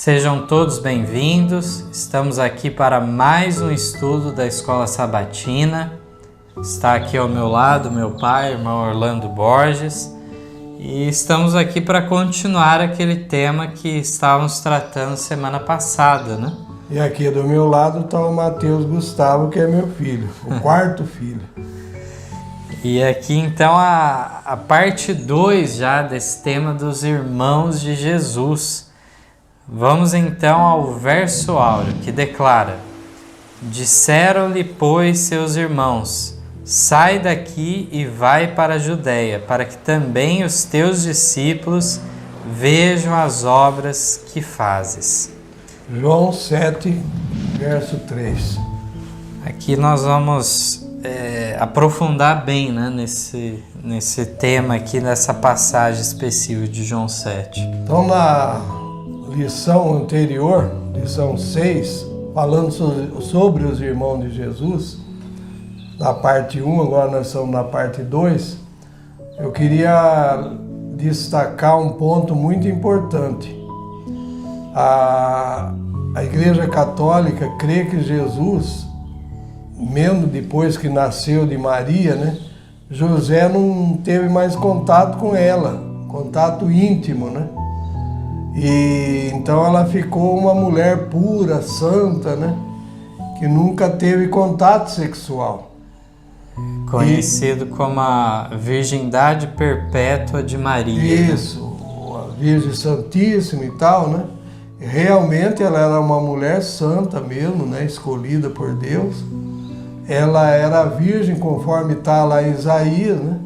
Sejam todos bem-vindos. Estamos aqui para mais um estudo da Escola Sabatina. Está aqui ao meu lado meu pai, irmão Orlando Borges, e estamos aqui para continuar aquele tema que estávamos tratando semana passada, né? E aqui do meu lado está o Matheus Gustavo, que é meu filho, o quarto filho. E aqui então a parte 2 já desse tema dos irmãos de Jesus. Vamos então ao verso áureo, que declara: Disseram-lhe, pois, seus irmãos, sai daqui e vai para a Judeia, para que também os teus discípulos vejam as obras que fazes. João 7, verso 3. Aqui nós vamos aprofundar bem, né, nesse tema aqui, nessa passagem específica de João 7. Então, na lição anterior, lição 6, falando sobre os irmãos de Jesus, na parte 1, agora nós estamos na parte 2, eu queria destacar um ponto muito importante. A Igreja Católica crê que Jesus, mesmo depois que nasceu de Maria, né, José não teve mais contato com ela, contato íntimo, né? E então ela ficou uma mulher pura, santa, né? Que nunca teve contato sexual. Conhecido como a virgindade perpétua de Maria. Isso, a Virgem Santíssima e tal, né? Realmente ela era uma mulher santa mesmo, né? Escolhida por Deus. Ela era virgem, conforme está lá em Isaías, né?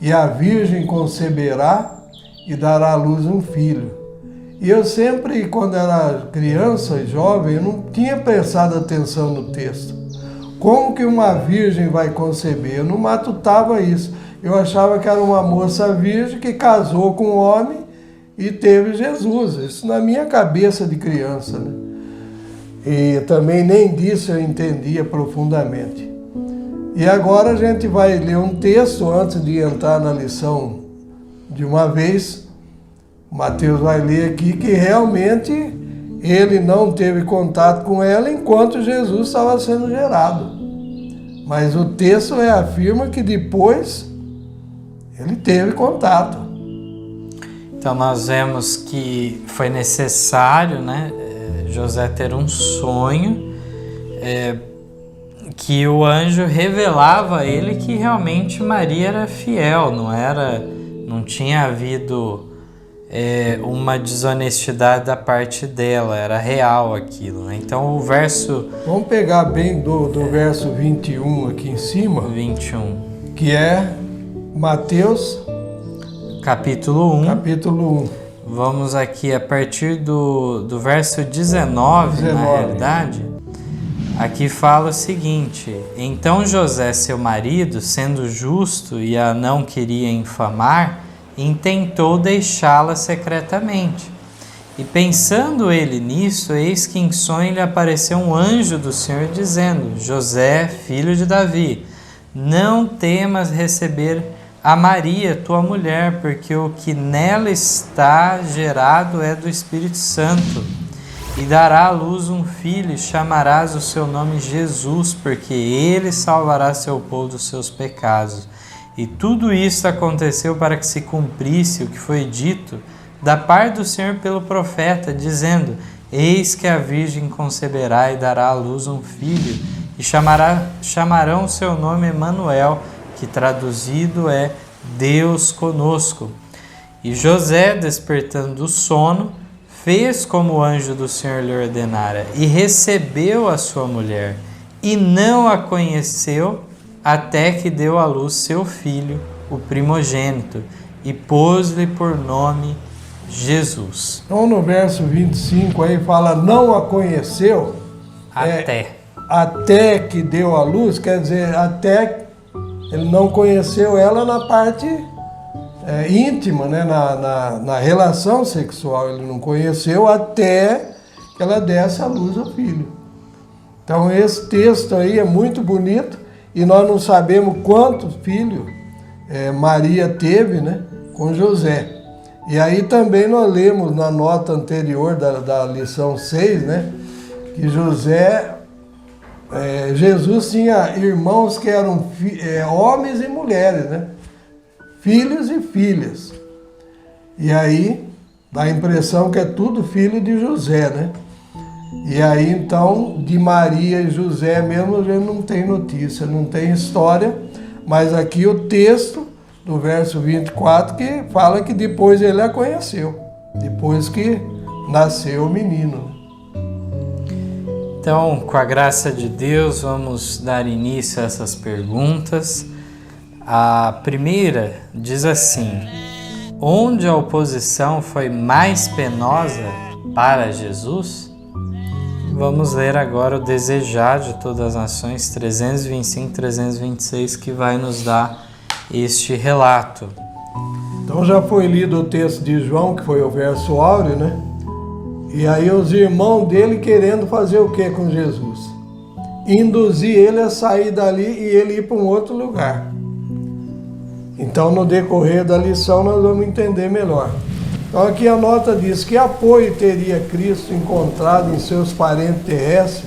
E a virgem conceberá e dará à luz um filho. E eu sempre, quando era criança e jovem, eu não tinha prestado atenção no texto. Como que uma virgem vai conceber? Eu não matutava isso. Eu achava que era uma moça virgem que casou com um homem e teve Jesus. Isso na minha cabeça de criança, né? E também nem disso eu entendia profundamente. E agora a gente vai ler um texto antes de entrar na lição de uma vez. Mateus vai ler aqui que realmente ele não teve contato com ela enquanto Jesus estava sendo gerado. Mas o texto afirma que depois ele teve contato. Então nós vemos que foi necessário, né, José ter um sonho, que o anjo revelava a ele que realmente Maria era fiel, não tinha havido uma desonestidade da parte dela, era real aquilo, né? Então o verso... Vamos pegar bem do verso 21 aqui em cima. 21. Que é Mateus... Capítulo 1. Capítulo 1. Vamos aqui a partir do verso 19, na realidade. Aqui fala o seguinte: Então José, seu marido, sendo justo e a não queria infamar, intentou deixá-la secretamente. E pensando ele nisso, eis que em sonho lhe apareceu um anjo do Senhor, dizendo: José, filho de Davi, não temas receber a Maria, tua mulher, porque o que nela está gerado é do Espírito Santo. E dará à luz um filho, e chamarás o seu nome Jesus, porque ele salvará seu povo dos seus pecados. E tudo isso aconteceu para que se cumprisse o que foi dito da parte do Senhor pelo profeta, dizendo: Eis que a virgem conceberá e dará à luz um filho, e chamarão o seu nome Emanuel, que traduzido é Deus conosco. E José, despertando do sono, fez como o anjo do Senhor lhe ordenara, e recebeu a sua mulher, e não a conheceu, até que deu à luz seu filho, o primogênito, e pôs-lhe por nome Jesus. Então no verso 25 aí fala, não a conheceu. Até que deu à luz, quer dizer, até ele não conheceu ela na parte íntima, né? na relação sexual. Ele não conheceu até que ela desse à luz ao filho. Então esse texto aí é muito bonito. E nós não sabemos quantos filhos Maria teve, né, com José. E aí também nós lemos na nota anterior da lição 6, né, que Jesus tinha irmãos que eram homens e mulheres, né, filhos e filhas. E aí dá a impressão que é tudo filho de José, né? E aí então de Maria e José mesmo a gente não tem notícia, não tem história, mas aqui o texto do verso 24 que fala que depois ele a conheceu, depois que nasceu o menino. Então, com a graça de Deus, vamos dar início a essas perguntas. A primeira diz assim: onde a oposição foi mais penosa para Jesus? Vamos ler agora o Desejar de Todas as Nações 325 e 326, que vai nos dar este relato. Então já foi lido o texto de João, que foi o verso áureo, né? E aí os irmãos dele querendo fazer o que com Jesus? Induzir ele a sair dali e ele ir para um outro lugar. Então no decorrer da lição nós vamos entender melhor. Então aqui a nota diz: que apoio teria Cristo encontrado em seus parentes terrestres,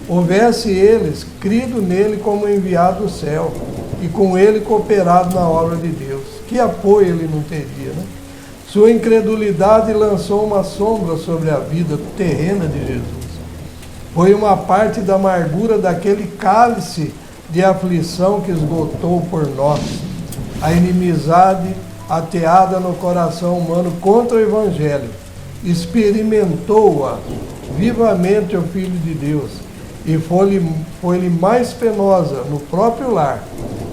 houvesse eles crido nele como enviado do céu e com ele cooperado na obra de Deus. Que apoio ele não teria, né? Sua incredulidade lançou uma sombra sobre a vida terrena de Jesus. Foi uma parte da amargura daquele cálice de aflição que esgotou por nós. A inimizade ateada no coração humano contra o Evangelho experimentou-a vivamente o Filho de Deus, e foi-lhe mais penosa no próprio lar,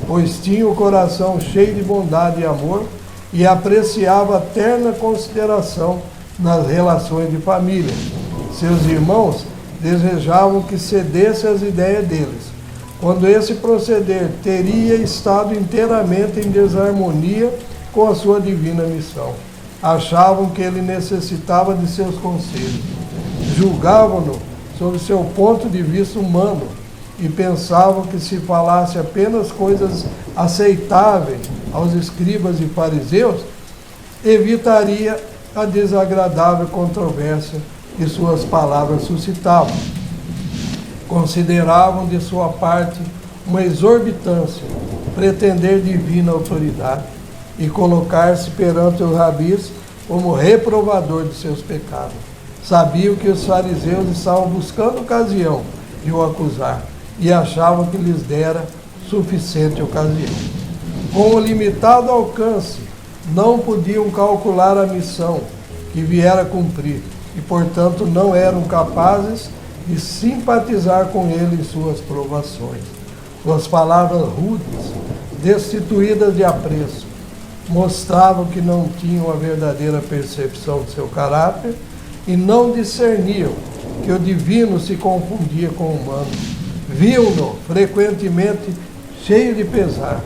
pois tinha o coração cheio de bondade e amor e apreciava a terna consideração nas relações de família. Seus irmãos desejavam que cedesse às ideias deles, quando esse proceder teria estado inteiramente em desarmonia com a sua divina missão. Achavam que ele necessitava de seus conselhos. Julgavam-no sob seu ponto de vista humano e pensavam que se falasse apenas coisas aceitáveis aos escribas e fariseus, evitaria a desagradável controvérsia que suas palavras suscitavam. Consideravam de sua parte uma exorbitância pretender divina autoridade e colocar-se perante os rabis como reprovador de seus pecados. Sabiam que os fariseus estavam buscando ocasião de o acusar e achavam que lhes dera suficiente ocasião. Com o limitado alcance, não podiam calcular a missão que viera cumprir e, portanto, não eram capazes de simpatizar com ele em suas provações. Suas palavras rudes, destituídas de apreço, mostravam que não tinham a verdadeira percepção de seu caráter e não discerniam que o divino se confundia com o humano. Viam-no frequentemente cheio de pesar,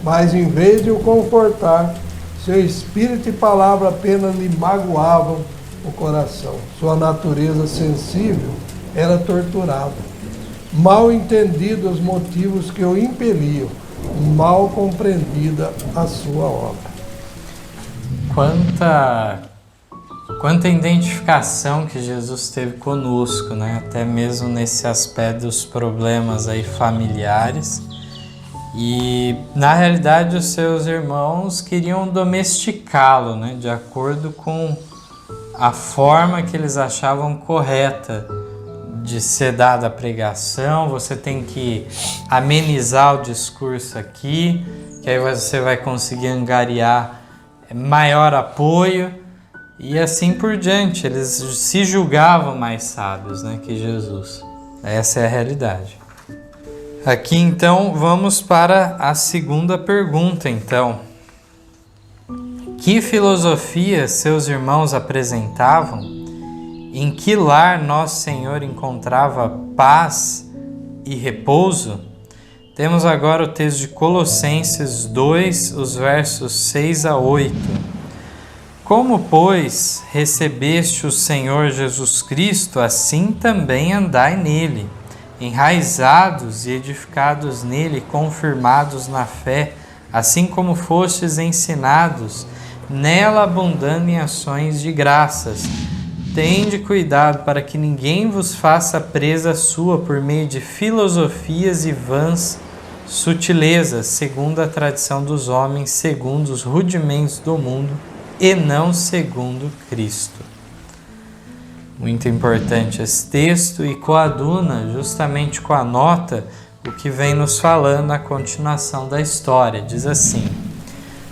mas em vez de o confortar, seu espírito e palavra apenas lhe magoavam o coração. Sua natureza sensível era torturada. Mal entendidos os motivos que o impeliam, mal compreendida a sua obra. Quanta identificação que Jesus teve conosco, né? Até mesmo nesse aspecto dos problemas aí familiares. E na realidade os seus irmãos queriam domesticá-lo, né? De acordo com a forma que eles achavam correta de ser dada a pregação. Você tem que amenizar o discurso aqui, que aí você vai conseguir angariar maior apoio e assim por diante. Eles se julgavam mais sábios, né, que Jesus. Essa é a realidade. Aqui então vamos para a segunda pergunta então. Que filosofia seus irmãos apresentavam? Em que lar Nosso Senhor encontrava paz e repouso? Temos agora o texto de Colossenses 2, os versos 6 a 8. Como, pois, recebeste o Senhor Jesus Cristo, assim também andai nele, enraizados e edificados nele, confirmados na fé, assim como fostes ensinados, nela abundando em ações de graças. Tende cuidado para que ninguém vos faça presa sua por meio de filosofias e vãs sutilezas, segundo a tradição dos homens, segundo os rudimentos do mundo, e não segundo Cristo. Muito importante esse texto e coaduna justamente com a nota o que vem nos falando a continuação da história. Diz assim: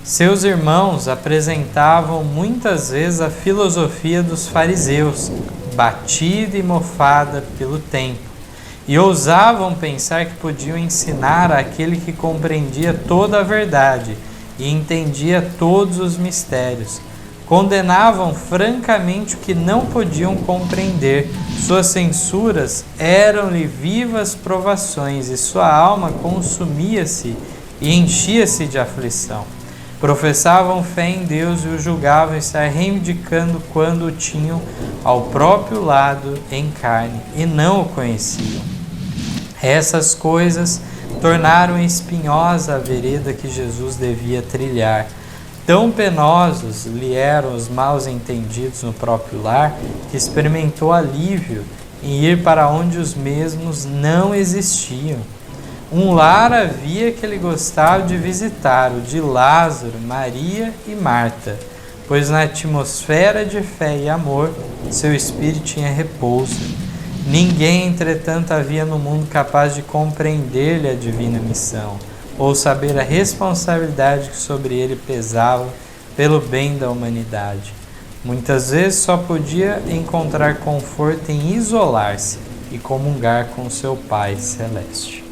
seus irmãos apresentavam muitas vezes a filosofia dos fariseus, batida e mofada pelo tempo, e ousavam pensar que podiam ensinar àquele que compreendia toda a verdade e entendia todos os mistérios. Condenavam francamente o que não podiam compreender. Suas censuras eram-lhe vivas provações, e sua alma consumia-se e enchia-se de aflição. Professavam fé em Deus e o julgavam estar reivindicando quando o tinham ao próprio lado em carne e não o conheciam. Essas coisas tornaram espinhosa a vereda que Jesus devia trilhar. Tão penosos lhe eram os maus entendidos no próprio lar, que experimentou alívio em ir para onde os mesmos não existiam. Um lar havia que ele gostava de visitar, o de Lázaro, Maria e Marta, pois na atmosfera de fé e amor seu espírito tinha repouso. Ninguém, entretanto, havia no mundo capaz de compreender-lhe a divina missão, ou saber a responsabilidade que sobre ele pesava pelo bem da humanidade. Muitas vezes só podia encontrar conforto em isolar-se e comungar com seu Pai Celeste.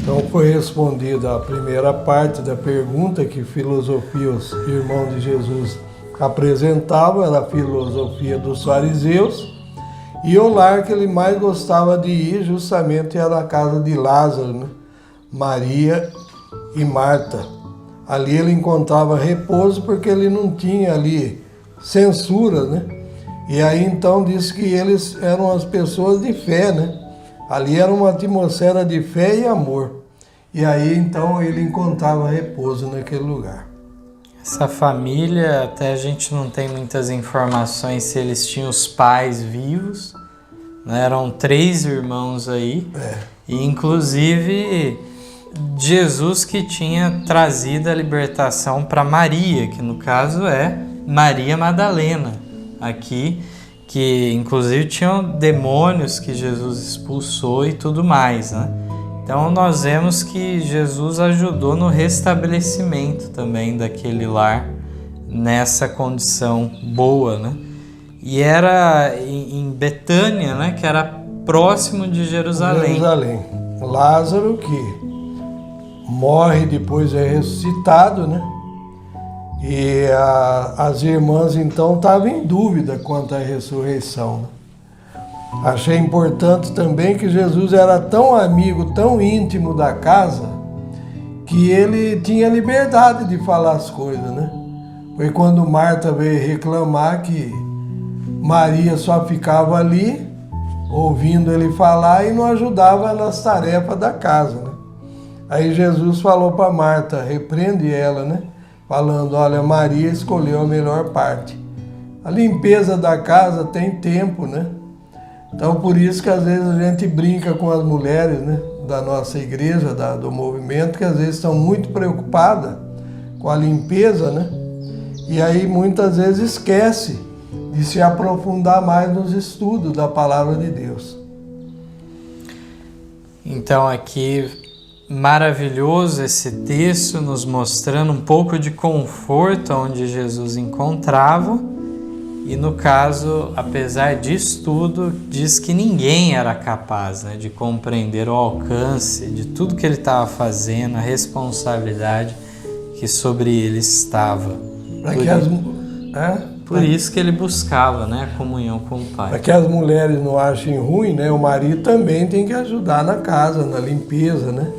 Então foi respondida a primeira parte da pergunta que filosofia os irmãos de Jesus apresentavam, era a filosofia dos fariseus, e o lar que ele mais gostava de ir justamente era a casa de Lázaro, né? Maria e Marta. Ali ele encontrava repouso porque ele não tinha ali censura, né? E aí então disse que eles eram as pessoas de fé, né? Ali era uma atmosfera de fé e amor. E aí então ele encontrava repouso naquele lugar. Essa família, até a gente não tem muitas informações se eles tinham os pais vivos, né? Eram 3 irmãos aí. E inclusive Jesus que tinha trazido a libertação para Maria, que no caso é Maria Madalena, aqui, que inclusive tinham demônios que Jesus expulsou e tudo mais, né? Então nós vemos que Jesus ajudou no restabelecimento também daquele lar, nessa condição boa, né? E era em Betânia, né? Que era próximo de Jerusalém. Lázaro que morre, depois é ressuscitado, né? E as irmãs então estavam em dúvida quanto à ressurreição, né? Achei importante também que Jesus era tão amigo, tão íntimo da casa, que ele tinha liberdade de falar as coisas, né? Foi quando Marta veio reclamar que Maria só ficava ali, ouvindo ele falar e não ajudava nas tarefas da casa, né? Aí Jesus falou para Marta, repreende ela, né? Falando, olha, Maria escolheu a melhor parte. A limpeza da casa tem tempo, né? Então, por isso que às vezes a gente brinca com as mulheres, né, da nossa igreja, do movimento, que às vezes estão muito preocupadas com a limpeza, né? E aí muitas vezes esquece de se aprofundar mais nos estudos da palavra de Deus. Então aqui, maravilhoso esse texto, nos mostrando um pouco de conforto onde Jesus encontrava. E no caso, apesar disso tudo, diz que ninguém era capaz, né, de compreender o alcance de tudo que ele estava fazendo, a responsabilidade que sobre ele estava. Por isso que ele buscava, né, a comunhão com o Pai. Para que as mulheres não achem ruim, né, o marido também tem que ajudar na casa, na limpeza, né?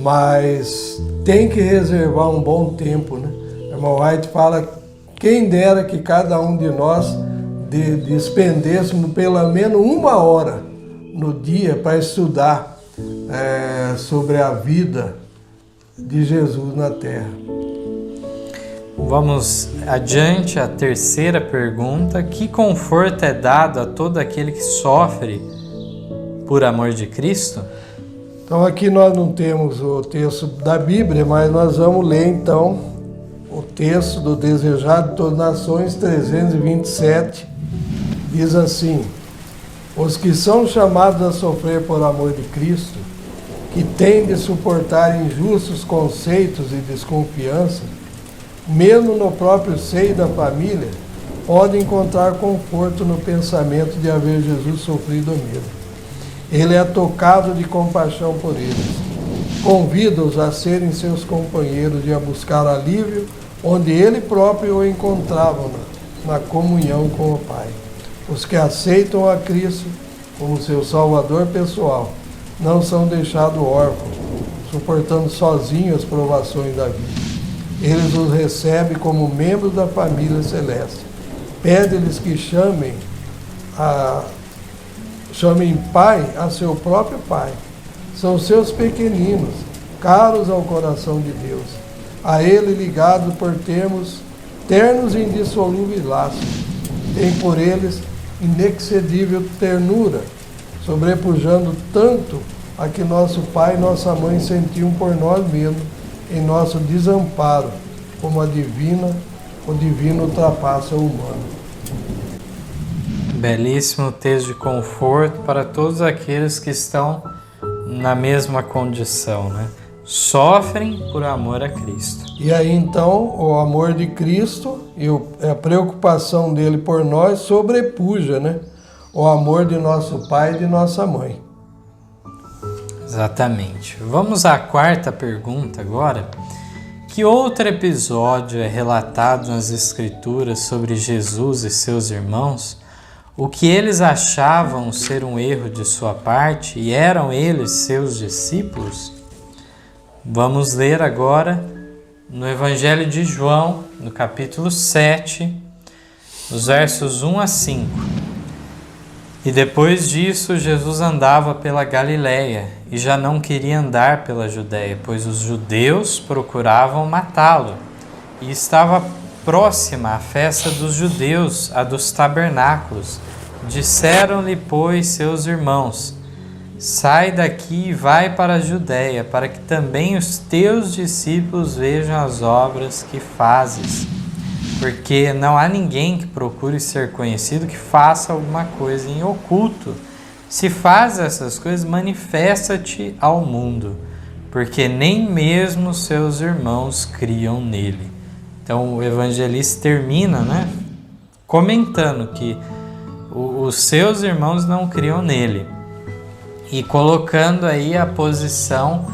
Mas tem que reservar um bom tempo, né? O irmão White fala: quem dera que cada um de nós despendêssemos pelo menos 1 hora no dia para estudar sobre a vida de Jesus na Terra. Vamos adiante à terceira pergunta. Que conforto é dado a todo aquele que sofre por amor de Cristo? Então aqui nós não temos o texto da Bíblia, mas nós vamos ler então o texto do Desejado de Todas as Nações 327. Diz assim: os que são chamados a sofrer por amor de Cristo, que têm de suportar injustos conceitos e desconfiança, mesmo no próprio seio da família, podem encontrar conforto no pensamento de haver Jesus sofrido mesmo. Ele é tocado de compaixão por eles. Convida-os a serem seus companheiros e a buscar alívio onde ele próprio o encontrava, na comunhão com o Pai. Os que aceitam a Cristo como seu Salvador pessoal não são deixados órfãos, suportando sozinhos as provações da vida. Eles os recebem como membros da família celeste. Pede-lhes que chamem Pai a seu próprio Pai. São seus pequeninos, caros ao coração de Deus. A Ele ligados por ternos e indissolúveis laços. Tem por eles inexcedível ternura, sobrepujando tanto a que nosso pai e nossa mãe sentiam por nós mesmos em nosso desamparo, como o divino ultrapassa o humano. Belíssimo texto de conforto para todos aqueles que estão na mesma condição, né? Sofrem por amor a Cristo. E aí então o amor de Cristo e a preocupação dele por nós sobrepuja, né? O amor de nosso pai e de nossa mãe. Exatamente. Vamos à quarta pergunta agora. Que outro episódio é relatado nas Escrituras sobre Jesus e seus irmãos? O que eles achavam ser um erro de sua parte e eram eles seus discípulos? Vamos ler agora no Evangelho de João, no capítulo 7, os versos 1 a 5. E depois disso, Jesus andava pela Galiléia e já não queria andar pela Judéia, pois os judeus procuravam matá-lo. E estava próxima a festa dos judeus, a dos tabernáculos. Disseram-lhe, pois, seus irmãos: sai daqui e vai para a Judéia, para que também os teus discípulos vejam as obras que fazes. Porque não há ninguém que procure ser conhecido que faça alguma coisa em oculto. Se faz essas coisas, manifesta-te ao mundo, porque nem mesmo seus irmãos criam nele. Então o evangelista termina, né, comentando que os seus irmãos não criam nele. E colocando aí a posição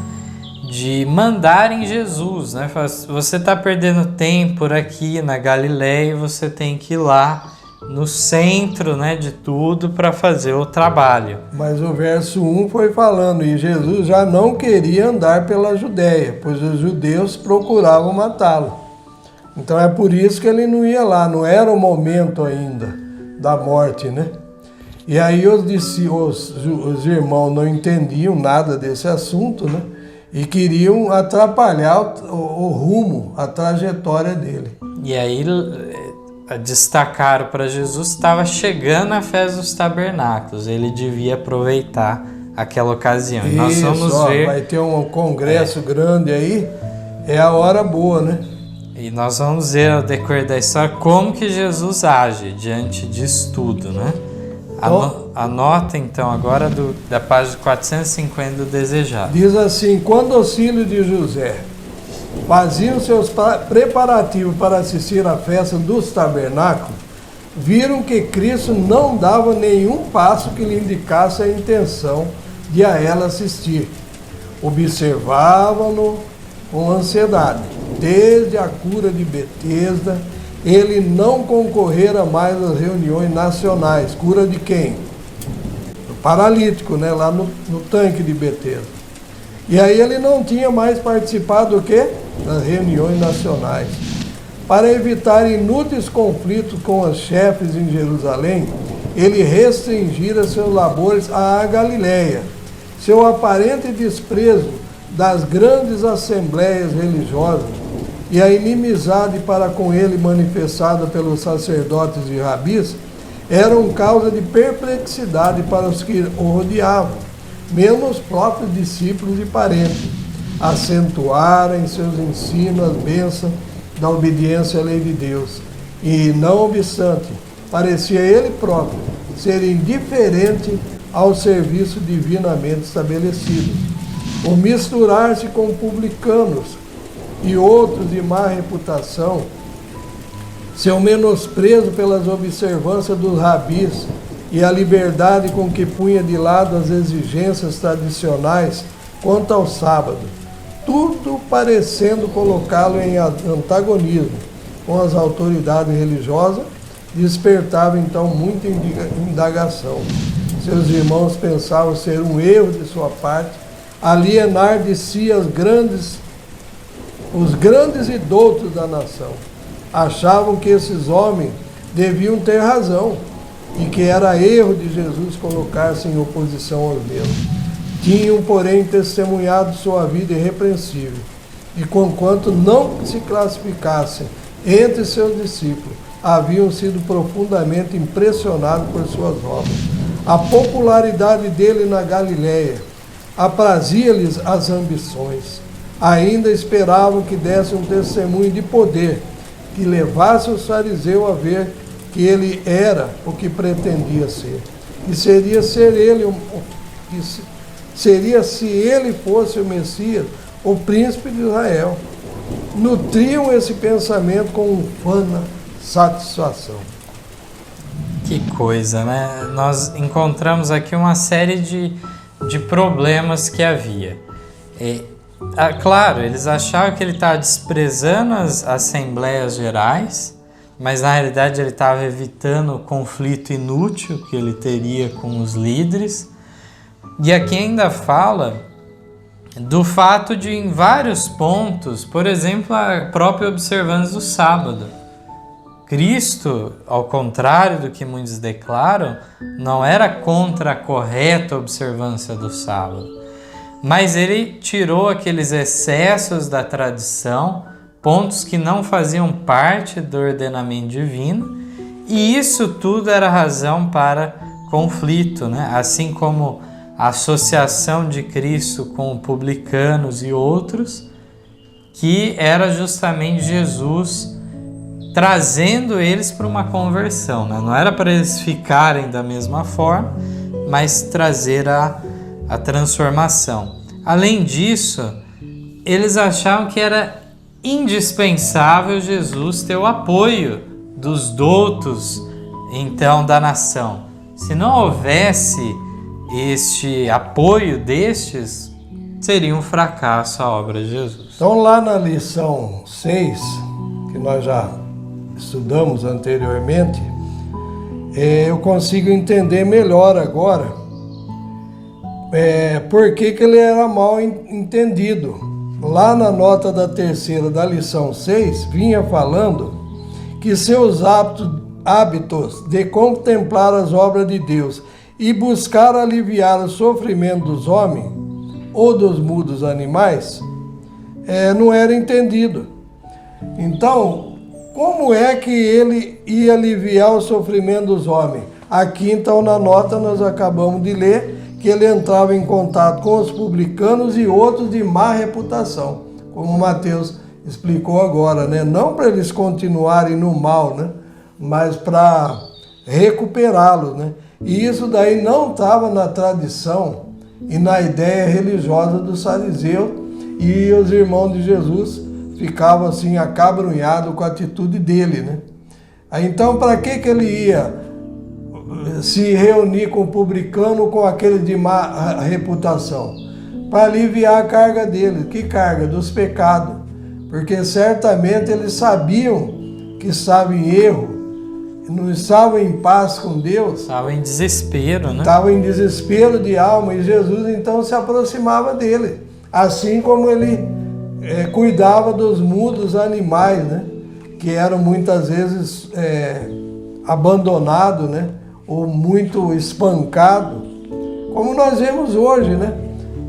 de mandarem Jesus, né? Você está perdendo tempo por aqui na Galiléia, você tem que ir lá no centro, né, de tudo para fazer o trabalho. Mas o verso 1 foi falando, e Jesus já não queria andar pela Judéia, pois os judeus procuravam matá-lo. Então é por isso que ele não ia lá, não era o momento ainda da morte, né? E aí os irmãos não entendiam nada desse assunto, né? E queriam atrapalhar o rumo, a trajetória dele. E aí destacaram para Jesus que estava chegando a festa dos tabernáculos. Ele devia aproveitar aquela ocasião. E nós vamos ver. Vai ter um congresso grande aí, é a hora boa, né? E nós vamos ver ao decorrer da história como que Jesus age diante disso tudo, né? Anota então agora da página 450 do Desejado. Diz assim: quando os filhos de José faziam seus preparativos para assistir à festa dos tabernáculos, viram que Cristo não dava nenhum passo que lhe indicasse a intenção de a ela assistir. Observavam-no com ansiedade. Desde a cura de Betesda, ele não concorrera mais às reuniões nacionais. Cura de quem? Do paralítico, né? Lá no tanque de Betesda. E aí ele não tinha mais participado do quê? Das reuniões nacionais. Para evitar inúteis conflitos com os chefes em Jerusalém, ele restringira seus labores à Galiléia. Seu aparente desprezo das grandes assembleias religiosas e a inimizade para com ele manifestada pelos sacerdotes e rabis eram causa de perplexidade para os que o rodeavam, mesmo os próprios discípulos e parentes, acentuaram em seus ensinos as bênçãos da obediência à lei de Deus. E, não obstante, parecia ele próprio ser indiferente ao serviço divinamente estabelecido. O misturar-se com publicanos e outros de má reputação, seu menosprezo pelas observâncias dos rabis e a liberdade com que punha de lado as exigências tradicionais quanto ao sábado, tudo parecendo colocá-lo em antagonismo com as autoridades religiosas, despertava então muita indagação. Seus irmãos pensavam ser um erro de sua parte alienar de si os grandes e doutos da nação. Achavam que esses homens deviam ter razão e que era erro de Jesus colocar-se em oposição aos mesmos. Tinham, porém, testemunhado sua vida irrepreensível, e conquanto não se classificassem entre seus discípulos, haviam sido profundamente impressionados por suas obras. A popularidade dele na Galiléia aprazia-lhes as ambições. Ainda esperavam que desse um testemunho de poder, que levasse os fariseus a ver que ele era o que pretendia ser. E seria se ele fosse o Messias, o príncipe de Israel. Nutriam esse pensamento com ufana satisfação. Que coisa, né? Nós encontramos aqui uma série de problemas que havia. Claro, eles achavam que ele estava desprezando as Assembleias Gerais, mas na realidade ele estava evitando o conflito inútil que ele teria com os líderes. E aqui ainda fala do fato de, em vários pontos, por exemplo, a própria observância do sábado. Cristo, ao contrário do que muitos declaram, não era contra a correta observância do sábado, mas ele tirou aqueles excessos da tradição, pontos que não faziam parte do ordenamento divino, e isso tudo era razão para conflito, né? Assim como a associação de Cristo com publicanos e outros, que era justamente Jesus trazendo eles para uma conversão, né? Não era para eles ficarem da mesma forma, mas trazer a transformação. Além disso, eles achavam que era indispensável Jesus ter o apoio dos doutos, então, da nação. Se não houvesse este apoio destes, seria um fracasso a obra de Jesus. Então, lá na lição 6, que nós já estudamos anteriormente, eu consigo entender melhor agora por que ele era mal entendido. Lá na nota da terceira da lição 6, vinha falando que seus hábitos de contemplar as obras de Deus e buscar aliviar o sofrimento dos homens ou dos mudos animais não era entendido. Então, como é que ele ia aliviar o sofrimento dos homens? Aqui, então, na nota, nós acabamos de ler que ele entrava em contato com os publicanos e outros de má reputação, como o Mateus explicou agora, né? Não para eles continuarem no mal, né? Mas para recuperá-los, né? E isso daí não estava na tradição e na ideia religiosa dos fariseus, e os irmãos de Jesus ficavam assim acabrunhados com a atitude dele, né? Aí, então, para que ele ia se reunir com o publicano, com aquele de má reputação? Para aliviar a carga dele. Que carga? Dos pecados. Porque certamente eles sabiam que estavam em erro, não estavam em paz com Deus. Estavam em desespero, né? Estavam em desespero de alma, e Jesus então se aproximava dele. Assim como ele cuidava dos mudos animais, né? Que eram muitas vezes abandonados, né? Ou muito espancados, como nós vemos hoje, né?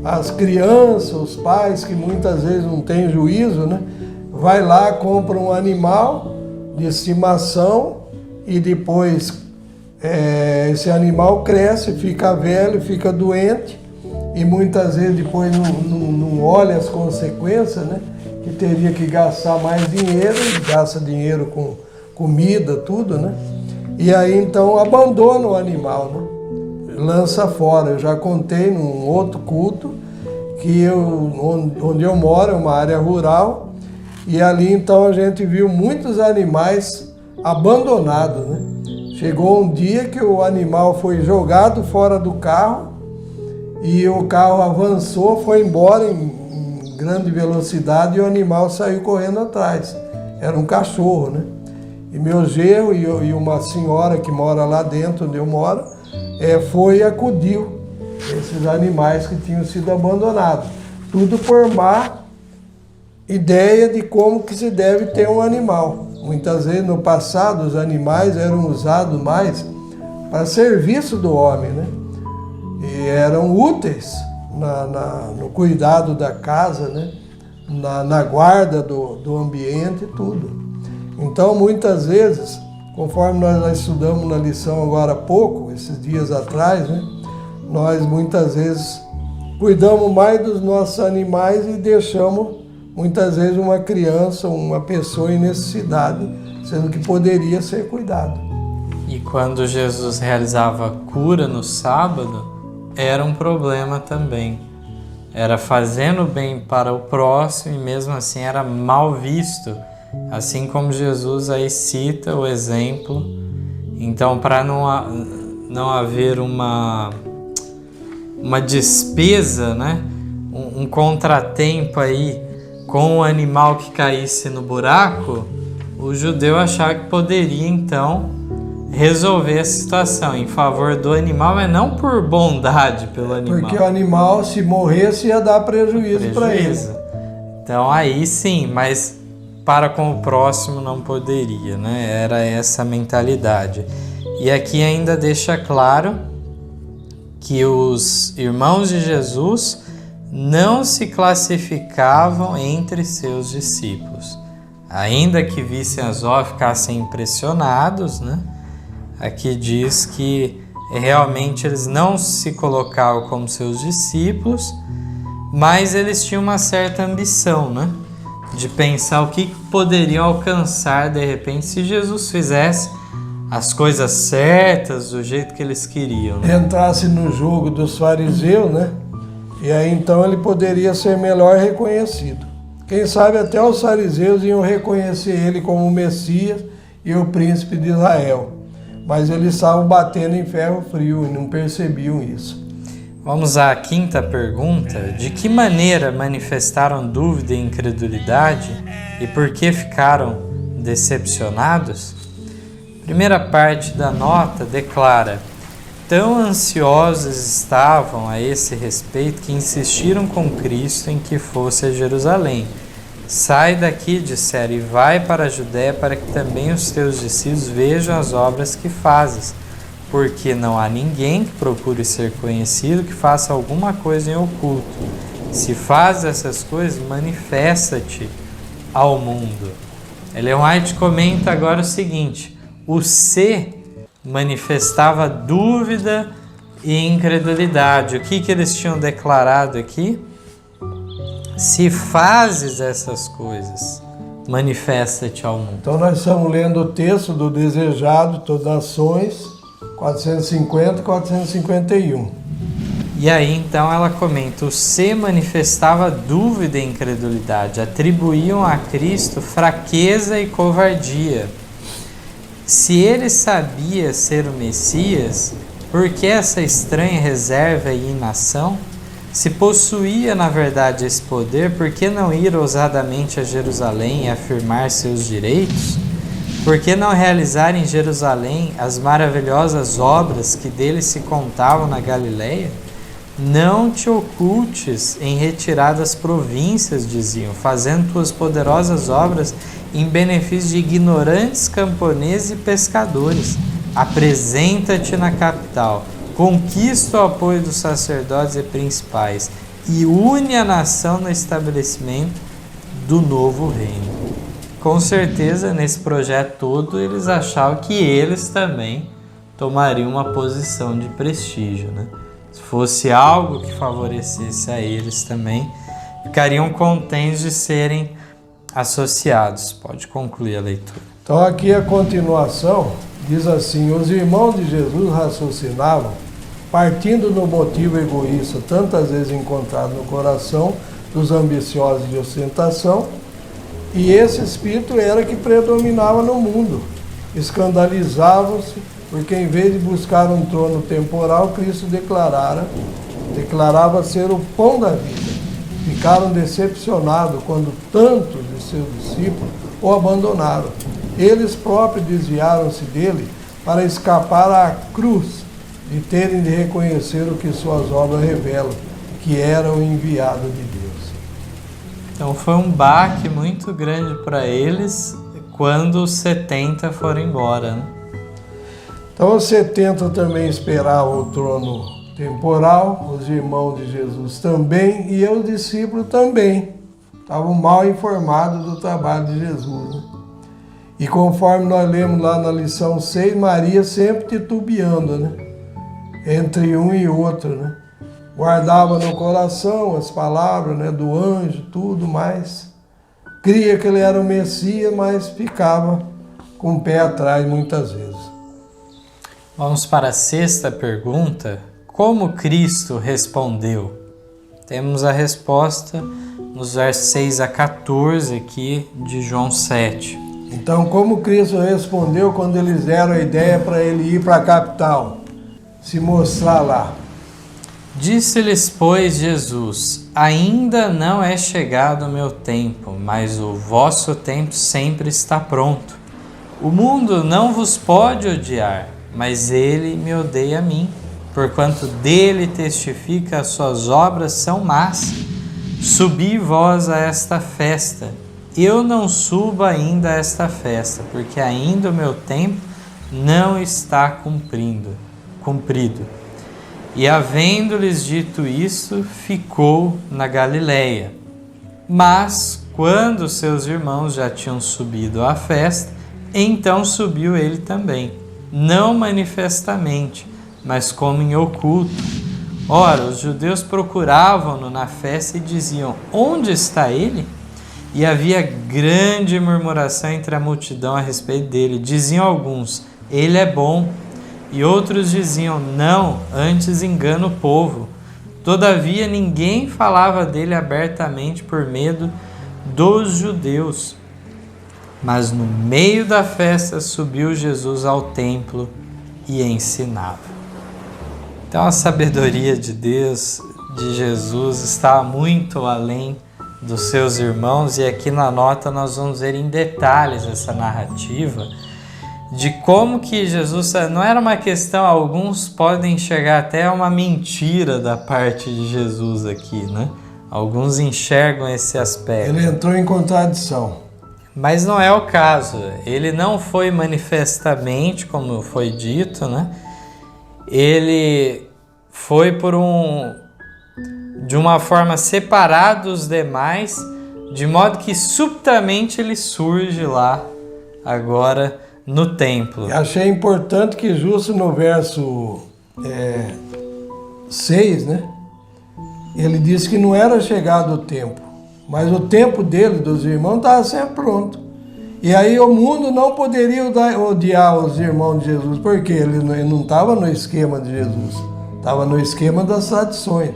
As crianças, os pais que muitas vezes não têm juízo, né? vai lá, compra um animal de estimação e depois esse animal cresce, fica velho, fica doente e muitas vezes depois não olha as consequências, né? Que teria que gastar mais dinheiro, gasta dinheiro com comida, tudo, né? E aí então abandona o animal, né? Lança fora. Eu já contei num outro culto que onde eu moro é uma área rural e ali então a gente viu muitos animais abandonados, né? Chegou um dia que o animal foi jogado fora do carro e o carro avançou, foi embora em grande velocidade e o animal saiu correndo atrás. Era um cachorro, né? E meu genro e uma senhora que mora lá dentro onde eu moro, foi e acudiu esses animais que tinham sido abandonados. Tudo por má ideia de como que se deve ter um animal. Muitas vezes no passado os animais eram usados mais para serviço do homem, né? E eram úteis no cuidado da casa, né? Na guarda do ambiente e tudo. Então, muitas vezes, conforme nós estudamos na lição agora há pouco, esses dias atrás, né? Nós muitas vezes cuidamos mais dos nossos animais e deixamos muitas vezes uma criança, uma pessoa em necessidade, sendo que poderia ser cuidado. E quando Jesus realizava cura no sábado, era um problema também. Era fazendo bem para o próximo e mesmo assim era mal visto. Assim como Jesus aí cita o exemplo. Então, para não haver uma despesa, né? Um contratempo aí com o animal que caísse no buraco, o judeu achava que poderia então resolver a situação em favor do animal, mas não por bondade pelo animal. Porque o animal, se morresse, ia dar prejuízo para ele. Então aí sim, mas para com o próximo não poderia, né? Era essa a mentalidade. E aqui ainda deixa claro que os irmãos de Jesus não se classificavam entre seus discípulos. Ainda que vissem as obras, ficassem impressionados, né? Aqui diz que realmente eles não se colocavam como seus discípulos, mas eles tinham uma certa ambição, né? De pensar o que poderiam alcançar de repente se Jesus fizesse as coisas certas do jeito que eles queriam, né? Entrasse no jogo dos fariseus, né? E aí então ele poderia ser melhor reconhecido. Quem sabe até os fariseus iam reconhecer ele como o Messias e o príncipe de Israel. Mas eles estavam batendo em ferro frio e não percebiam isso. Vamos à quinta pergunta. De que maneira manifestaram dúvida e incredulidade e por que ficaram decepcionados? Primeira parte da nota declara: tão ansiosos estavam a esse respeito que insistiram com Cristo em que fosse a Jerusalém. Sai daqui, disseram, e vai para a Judéia para que também os teus discípulos vejam as obras que fazes, porque não há ninguém que procure ser conhecido que faça alguma coisa em oculto. Se fazes essas coisas, manifesta-te ao mundo. Ellen White comenta agora o seguinte: o se manifestava dúvida e incredulidade. O que eles tinham declarado aqui? Se fazes essas coisas, manifesta-te ao mundo. Então nós estamos lendo o texto do Desejado, Todas as Ações, 450 e 451. E aí então ela comenta: o se manifestava dúvida e incredulidade, atribuíam a Cristo fraqueza e covardia. Se ele sabia ser o Messias, por que essa estranha reserva e inação? Se possuía na verdade esse poder, por que não ir ousadamente a Jerusalém e afirmar seus direitos? Por que não realizar em Jerusalém as maravilhosas obras que dele se contavam na Galileia? Não te ocultes em retiradas províncias, diziam, fazendo tuas poderosas obras em benefício de ignorantes camponeses e pescadores. Apresenta-te na capital, conquista o apoio dos sacerdotes e principais e une a nação no estabelecimento do novo reino. com certeza nesse projeto todo eles achavam que eles também tomariam uma posição de prestígio, né? Se fosse algo que favorecesse a eles também, ficariam contentes de serem associados. Pode concluir a leitura. Então aqui a continuação diz assim: os irmãos de Jesus raciocinavam, partindo do motivo egoísta tantas vezes encontrado no coração dos ambiciosos de ostentação, e esse espírito era que predominava no mundo. Escandalizavam-se, porque em vez de buscar um trono temporal, Cristo declarava ser o pão da vida. Ficaram decepcionados quando tantos de seus discípulos o abandonaram. Eles próprios desviaram-se dele para escapar à cruz, de terem de reconhecer o que suas obras revelam, que era o enviado de Deus. Então foi um baque muito grande para eles quando os 70 foram embora, né? Então os 70 também esperavam o trono temporal, os irmãos de Jesus também, e os discípulos também. Estavam mal informados do trabalho de Jesus, né? E conforme nós lemos lá na lição 6, Maria sempre titubeando, né? Entre um e outro, né? Guardava no coração as palavras, né, do anjo, tudo mais. Cria que ele era o Messias, mas ficava com o pé atrás muitas vezes. Vamos para a sexta pergunta. Como Cristo respondeu? Temos a resposta nos versos 6 a 14 aqui de João 7. Então, como Cristo respondeu quando eles deram a ideia para ele ir para a capital, se mostrar lá? Disse-lhes, pois, Jesus: ainda não é chegado o meu tempo, mas o vosso tempo sempre está pronto. O mundo não vos pode odiar, mas ele me odeia a mim, porquanto dele testifica as suas obras são más. Subi vós a esta festa. Eu não subo ainda a esta festa, porque ainda o meu tempo não está cumprido. E havendo-lhes dito isso, ficou na Galileia. Mas, quando seus irmãos já tinham subido à festa, então subiu ele também, não manifestamente, mas como em oculto. Ora, os judeus procuravam-no na festa e diziam: onde está ele? E havia grande murmuração entre a multidão a respeito dele. Diziam alguns: ele é bom. E outros diziam: não, antes engana o povo. Todavia ninguém falava dele abertamente por medo dos judeus. Mas no meio da festa subiu Jesus ao templo e ensinava. Então a sabedoria de Deus, de Jesus, está muito além dos seus irmãos, e aqui na nota nós vamos ver em detalhes essa narrativa de como que Jesus, não era uma questão, alguns podem enxergar até uma mentira da parte de Jesus aqui, né? Alguns enxergam esse aspecto. Ele entrou em contradição. Mas não é o caso. Ele não foi manifestamente, como foi dito, né? Ele foi de uma forma separada dos demais, de modo que subitamente ele surge lá agora no templo. Eu achei importante que justo no verso 6, né? Ele disse que não era chegado o tempo, mas o tempo dele, dos irmãos, estava sempre pronto. E aí o mundo não poderia odiar os irmãos de Jesus, porque ele não estava no esquema de Jesus, estava no esquema das tradições.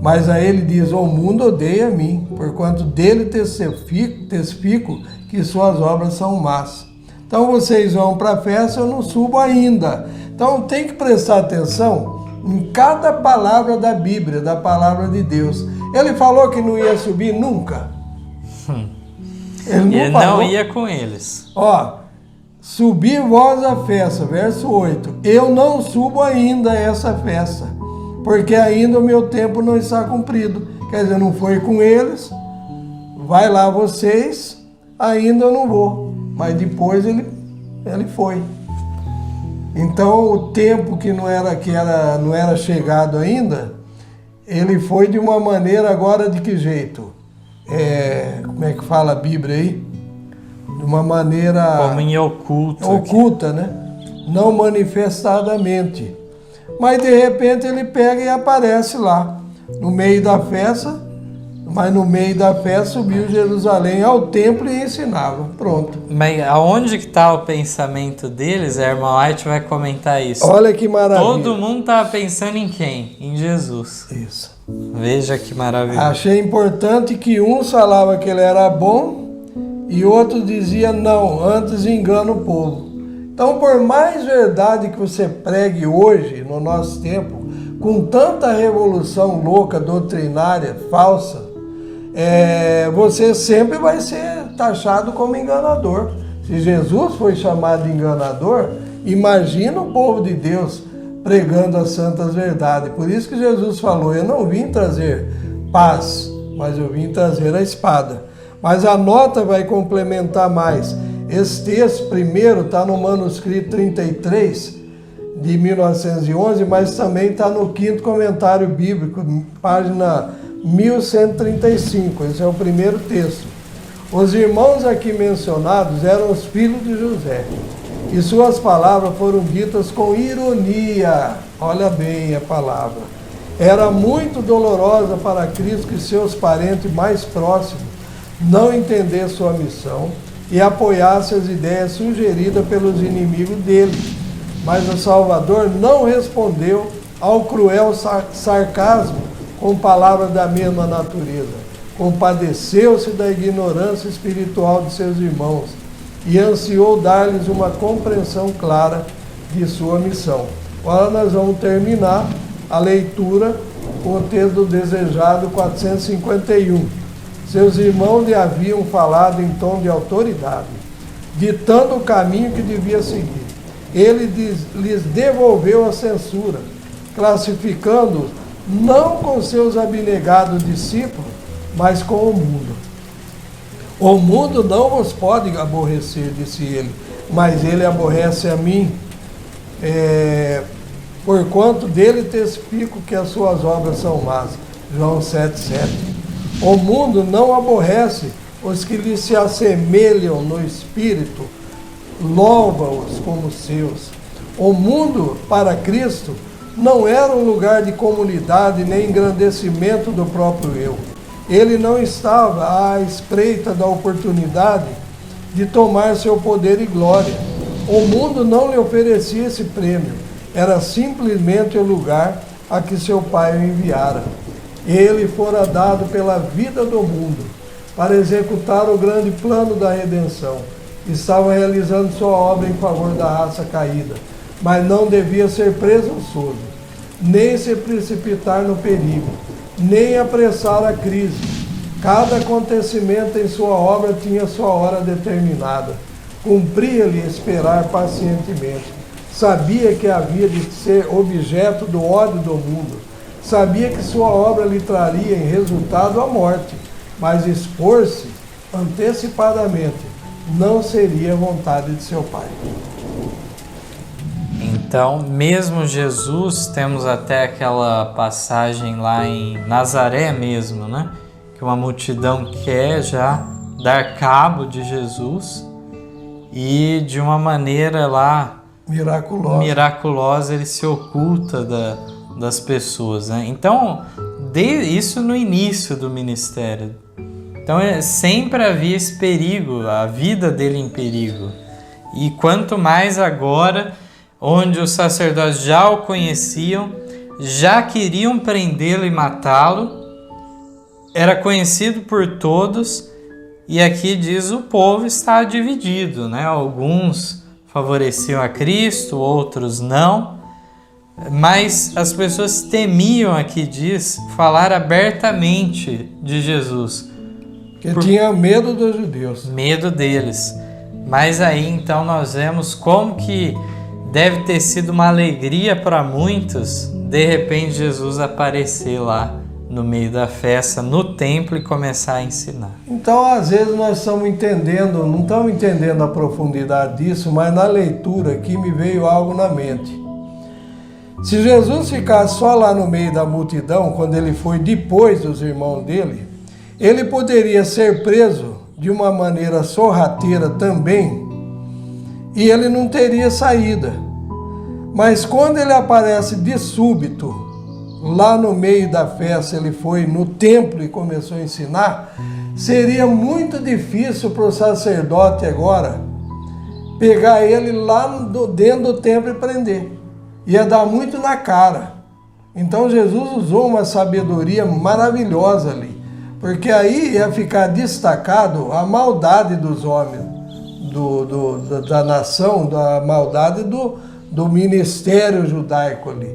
Mas aí ele diz: o mundo odeia a mim, porquanto dele testifico que suas obras são más. Então vocês vão para a festa, eu não subo ainda. Então tem que prestar atenção em cada palavra da Bíblia, da palavra de Deus. Ele falou que não ia subir nunca. Ele não ia com eles. Ó, subir vós à festa, verso 8. Eu não subo ainda a essa festa, porque ainda o meu tempo não está cumprido. Quer dizer, não foi com eles. Vai lá vocês, ainda eu não vou. Mas depois ele foi. Então o tempo que não era chegado ainda, ele foi de uma maneira agora de que jeito? Como é que fala a Bíblia aí? uma maneira como em oculto, oculta, né? Não manifestadamente. Mas de repente ele pega e aparece lá, no meio da festa, mas no meio da festa subiu Jerusalém ao templo e ensinava. Pronto. Mas aonde que está o pensamento deles? A irmã White vai comentar isso. Olha que maravilha. Todo mundo estava pensando em quem? Em Jesus. Isso. Veja que maravilha. Achei importante que uns falavam que ele era bom e outros diziam não, antes engana o povo. Então, por mais verdade que você pregue hoje, no nosso tempo, com tanta revolução louca, doutrinária, falsa, você sempre vai ser taxado como enganador. Se Jesus foi chamado de enganador, imagina o povo de Deus pregando as santas verdades. Por isso que Jesus falou, eu não vim trazer paz, mas eu vim trazer a espada. Mas a nota vai complementar mais. Esse texto primeiro está no manuscrito 33 de 1911, mas também está no quinto comentário bíblico, página 1135. Esse é o primeiro texto. Os irmãos aqui mencionados eram os filhos de José, e suas palavras foram ditas com ironia. Olha bem a palavra. Era muito dolorosa para Cristo que seus parentes mais próximos não entendessem sua missão e apoiassem as ideias sugeridas pelos inimigos dele. Mas o Salvador não respondeu ao cruel sarcasmo com palavras da mesma natureza. Compadeceu-se da ignorância espiritual de seus irmãos e ansiou dar-lhes uma compreensão clara de sua missão. Agora nós vamos terminar a leitura com o texto desejado 451. Seus irmãos lhe haviam falado em tom de autoridade, ditando o caminho que devia seguir. Ele lhes devolveu a censura, classificando-os não com seus abnegados discípulos, mas com o mundo. O mundo não vos pode aborrecer, disse ele, mas ele aborrece a mim, porquanto dele testifico que as suas obras são más. João 7,7. O mundo não aborrece os que lhe se assemelham no espírito, louva-os como seus. O mundo, para Cristo, não era um lugar de comunidade nem engrandecimento do próprio eu. Ele não estava à espreita da oportunidade de tomar seu poder e glória. O mundo não lhe oferecia esse prêmio, era simplesmente o lugar a que seu Pai o enviara. Ele fora dado pela vida do mundo para executar o grande plano da redenção. Estava realizando sua obra em favor da raça caída, mas não devia ser presunçoso, nem se precipitar no perigo, nem apressar a crise. Cada acontecimento em sua obra tinha sua hora determinada. Cumpria-lhe esperar pacientemente. Sabia que havia de ser objeto do ódio do mundo. Sabia que sua obra lhe traria em resultado a morte, mas expor-se antecipadamente não seria vontade de seu Pai. Então, mesmo Jesus, temos até aquela passagem lá em Nazaré mesmo, né? Que uma multidão quer já dar cabo de Jesus e de uma maneira lá miraculosa ele se oculta das pessoas, né? Então, isso no início do ministério. Então, sempre havia esse perigo, a vida dele em perigo. E quanto mais agora, onde os sacerdotes já o conheciam, já queriam prendê-lo e matá-lo, era conhecido por todos, e aqui diz o povo está dividido, né? Alguns favoreciam a Cristo, outros não. Mas as pessoas temiam, aqui diz, falar abertamente de Jesus. Que tinha medo dos judeus. Medo deles. Mas aí então nós vemos como que deve ter sido uma alegria para muitos, de repente Jesus aparecer lá no meio da festa, no templo e começar a ensinar. Então às vezes nós não estamos entendendo a profundidade disso, mas na leitura aqui me veio algo na mente. Se Jesus ficasse só lá no meio da multidão, quando ele foi depois dos irmãos dele, ele poderia ser preso de uma maneira sorrateira também, e ele não teria saída. Mas quando ele aparece de súbito, lá no meio da festa, ele foi no templo e começou a ensinar, seria muito difícil para o sacerdote agora pegar ele lá dentro do templo e prender. Ia dar muito na cara. Então Jesus usou uma sabedoria maravilhosa ali, porque aí ia ficar destacado a maldade dos homens, da nação, da maldade do ministério judaico ali.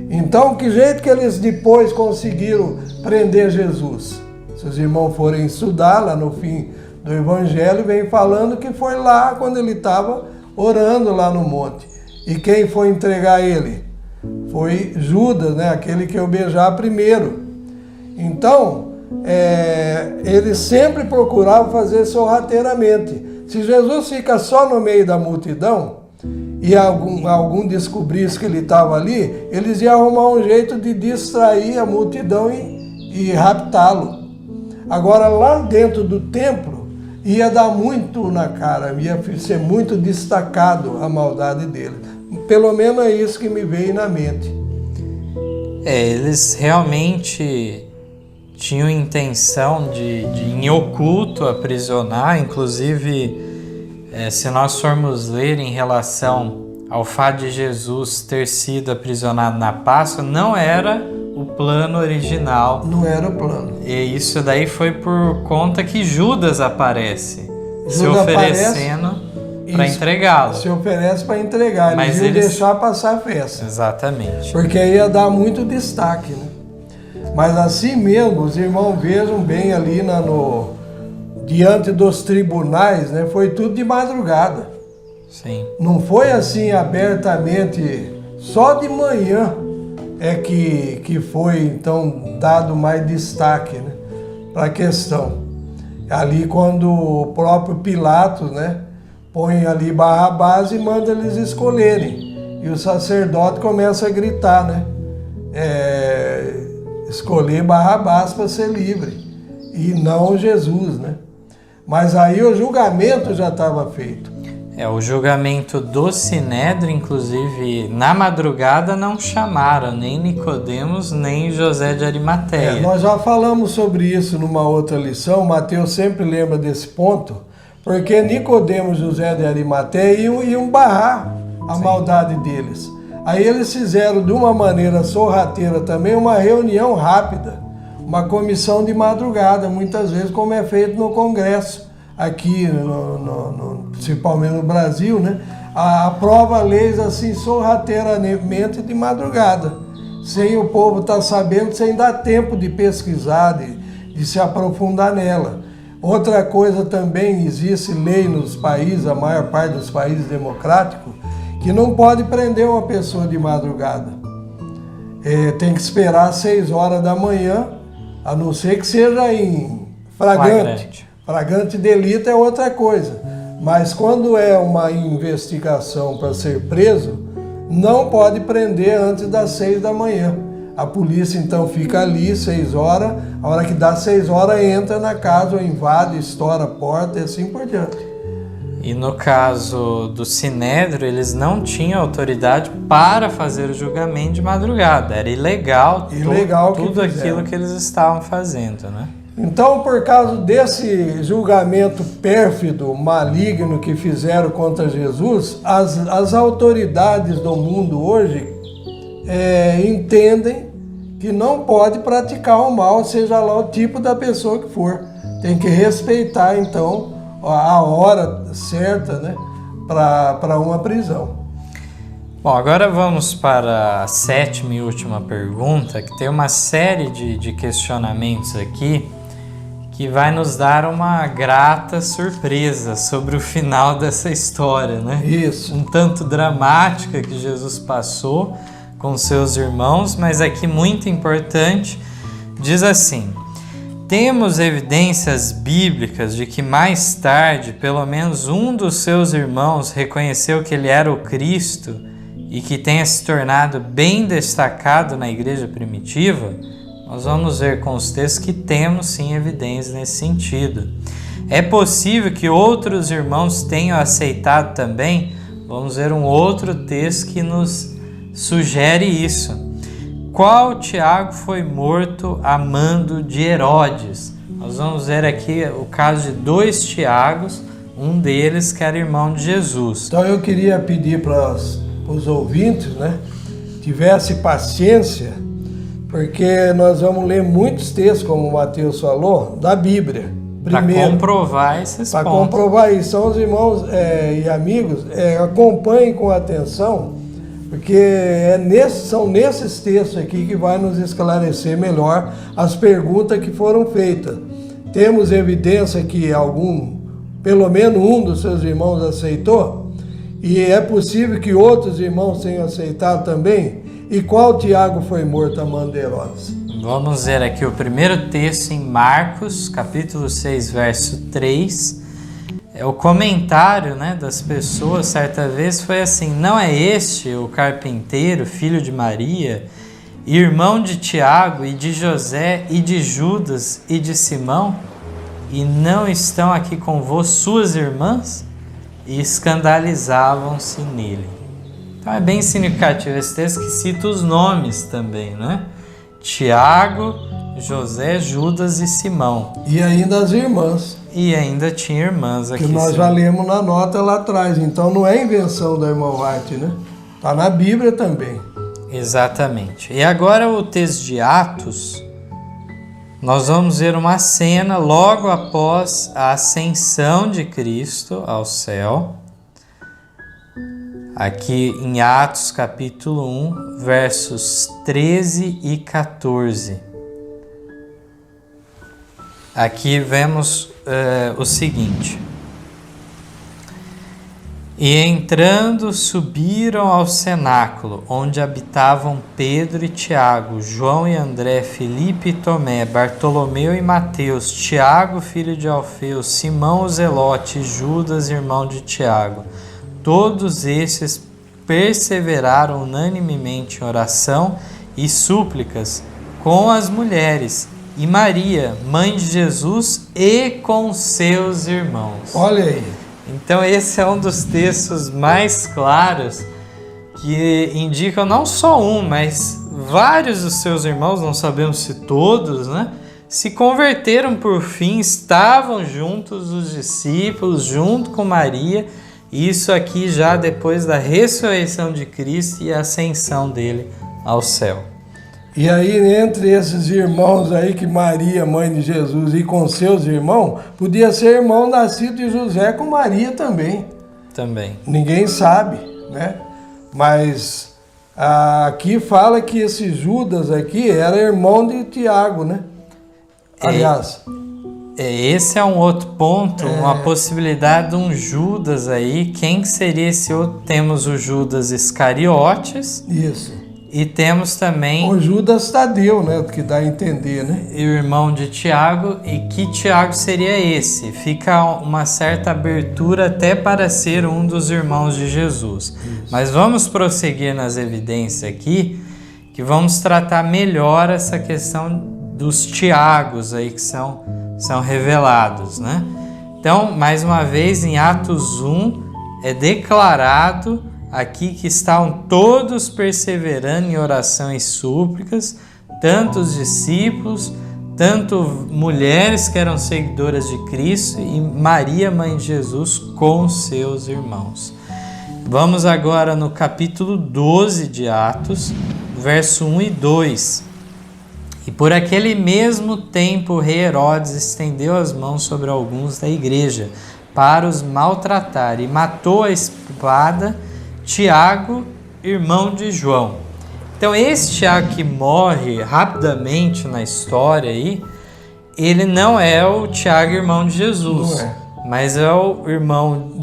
Então, que jeito que eles depois conseguiram prender Jesus? Se os irmãos forem estudar lá no fim do Evangelho, vem falando que foi lá quando ele estava orando lá no monte. E quem foi entregar ele? Foi Judas, né? Aquele que eu beijar primeiro. Então, ele sempre procurava fazer sorrateiramente. Se Jesus fica só no meio da multidão e algum descobrisse que ele estava ali, eles iam arrumar um jeito de distrair a multidão e raptá-lo. Agora, lá dentro do templo, ia dar muito na cara, ia ser muito destacado a maldade dele. Pelo menos é isso que me veio na mente. Eles realmente tinham intenção de em oculto aprisionar, inclusive, se nós formos ler em relação ao fato de Jesus ter sido aprisionado na Páscoa, não era o plano original. Não era o plano. E isso daí foi por conta que Judas aparece, se oferecendo para entregá-lo. Se oferece para entregar, eles iam deixar passar a festa. Exatamente. Porque aí ia dar muito destaque, né? Mas assim mesmo, os irmãos vejam bem ali diante dos tribunais, né? Foi tudo de madrugada. Sim. Não foi assim abertamente, só de manhã que foi então dado mais destaque, né, para a questão. Ali quando o próprio Pilatos, né, põe ali Barrabás e manda eles escolherem. E o sacerdote começa a gritar, né? Escolher Barrabás para ser livre e não Jesus, né? Mas aí o julgamento já estava feito. O julgamento do Sinédrio, inclusive, na madrugada não chamaram nem Nicodemos, nem José de Arimateia. Nós já falamos sobre isso numa outra lição, Mateus sempre lembra desse ponto, porque Nicodemos e José de Arimateia iam barrar a maldade deles. Aí eles fizeram de uma maneira sorrateira também uma reunião rápida, uma comissão de madrugada, muitas vezes como é feito no Congresso, aqui, principalmente no Brasil, né? Aprova leis assim sorrateiramente de madrugada, sem o povo estar sabendo, sem dar tempo de pesquisar, de se aprofundar nela. Outra coisa também, existe lei nos países, a maior parte dos países democráticos, que não pode prender uma pessoa de madrugada. Tem que esperar 6 horas da manhã, a não ser que seja em flagrante. Flagrante delito é outra coisa. Mas quando é uma investigação para ser preso, não pode prender antes das 6 da manhã. A polícia então fica ali 6 horas, a hora que dá 6 horas entra na casa, ou invade, estoura a porta e assim por diante. E no caso do Sinédrio, eles não tinham autoridade para fazer o julgamento de madrugada. Era ilegal tudo aquilo que eles estavam fazendo, né? Então, por causa desse julgamento pérfido, maligno que fizeram contra Jesus, as autoridades do mundo hoje entendem que não pode praticar o mal, seja lá o tipo da pessoa que for. Tem que respeitar, então, a hora certa, né, para uma prisão. Bom, agora vamos para a 7ª e última pergunta, que tem uma série de questionamentos aqui que vai nos dar uma grata surpresa sobre o final dessa história, né? Isso. Um tanto dramática que Jesus passou com seus irmãos, mas aqui muito importante, diz assim: temos evidências bíblicas de que mais tarde, pelo menos um dos seus irmãos reconheceu que ele era o Cristo e que tenha se tornado bem destacado na igreja primitiva? Nós vamos ver com os textos que temos sim evidências nesse sentido. É possível que outros irmãos tenham aceitado também? Vamos ver um outro texto que nos sugere isso. Qual Tiago foi morto a mando de Herodes? Nós vamos ver aqui o caso de 2 Tiagos, um deles que era irmão de Jesus. Então eu queria pedir para os ouvintes, né, tivesse paciência, porque nós vamos ler muitos textos, como o Mateus falou, da Bíblia. Para comprovar esses pontos. Para comprovar isso. Então os irmãos e amigos, acompanhem com atenção, porque são nesses textos aqui que vai nos esclarecer melhor as perguntas que foram feitas. Temos evidência que pelo menos um dos seus irmãos aceitou, e é possível que outros irmãos tenham aceitado também. E qual Tiago foi morto a mando de Herodes? Vamos ver aqui o primeiro texto em Marcos, capítulo 6, verso 3. O comentário, né, das pessoas certa vez foi assim: não é este o carpinteiro, filho de Maria, irmão de Tiago e de José e de Judas e de Simão? E não estão aqui convosco suas irmãs? E escandalizavam-se nele. Então é bem significativo esse texto que cita os nomes também, né? Tiago, José, Judas e Simão. E ainda as irmãs. E ainda tinha irmãs aqui. Que nós já lemos na nota lá atrás. Então não é invenção da irmã White, né? Está na Bíblia também. Exatamente. E agora o texto de Atos, nós vamos ver uma cena logo após a ascensão de Cristo ao céu. Aqui em Atos capítulo 1, versos 13 e 14. Aqui vemos o seguinte: e entrando subiram ao cenáculo, onde habitavam Pedro e Tiago, João e André, Filipe e Tomé, Bartolomeu e Mateus, Tiago, filho de Alfeu, Simão o Zelote, Judas, irmão de Tiago. Todos estes perseveraram unanimemente em oração e súplicas com as mulheres e Maria, mãe de Jesus, e com seus irmãos. Olha aí. Então esse é um dos textos mais claros que indicam não só mas vários dos seus irmãos, não sabemos se todos, né, se converteram por fim, estavam juntos os discípulos, junto com Maria. Isso aqui já depois da ressurreição de Cristo e a ascensão dele ao céu. E aí, entre esses irmãos aí, que Maria, mãe de Jesus, e com seus irmãos, podia ser irmão nascido de José com Maria também. Também. Ninguém sabe, né? Mas aqui fala que esse Judas aqui era irmão de Tiago, né? Aliás... Esse é um outro ponto, uma possibilidade de um Judas aí. Quem seria esse outro? Temos o Judas Iscariotes. Isso. E temos também... o Judas Tadeu, né? Que dá a entender, né? O irmão de Tiago. E que Tiago seria esse? Fica uma certa abertura até para ser um dos irmãos de Jesus. Isso. Mas vamos prosseguir nas evidências aqui, que vamos tratar melhor essa questão dos Tiagos aí que são revelados, né? Então, mais uma vez, em Atos 1, é declarado aqui que estavam todos perseverando em oração e súplicas, tanto os discípulos, tanto mulheres que eram seguidoras de Cristo e Maria, mãe de Jesus, com seus irmãos. Vamos agora no capítulo 12 de Atos, verso 1 e 2. E por aquele mesmo tempo o rei Herodes estendeu as mãos sobre alguns da igreja para os maltratar e matou a espada Tiago, irmão de João. Então esse Tiago que morre rapidamente na história aí, ele não é o Tiago, irmão de Jesus, mas é o irmão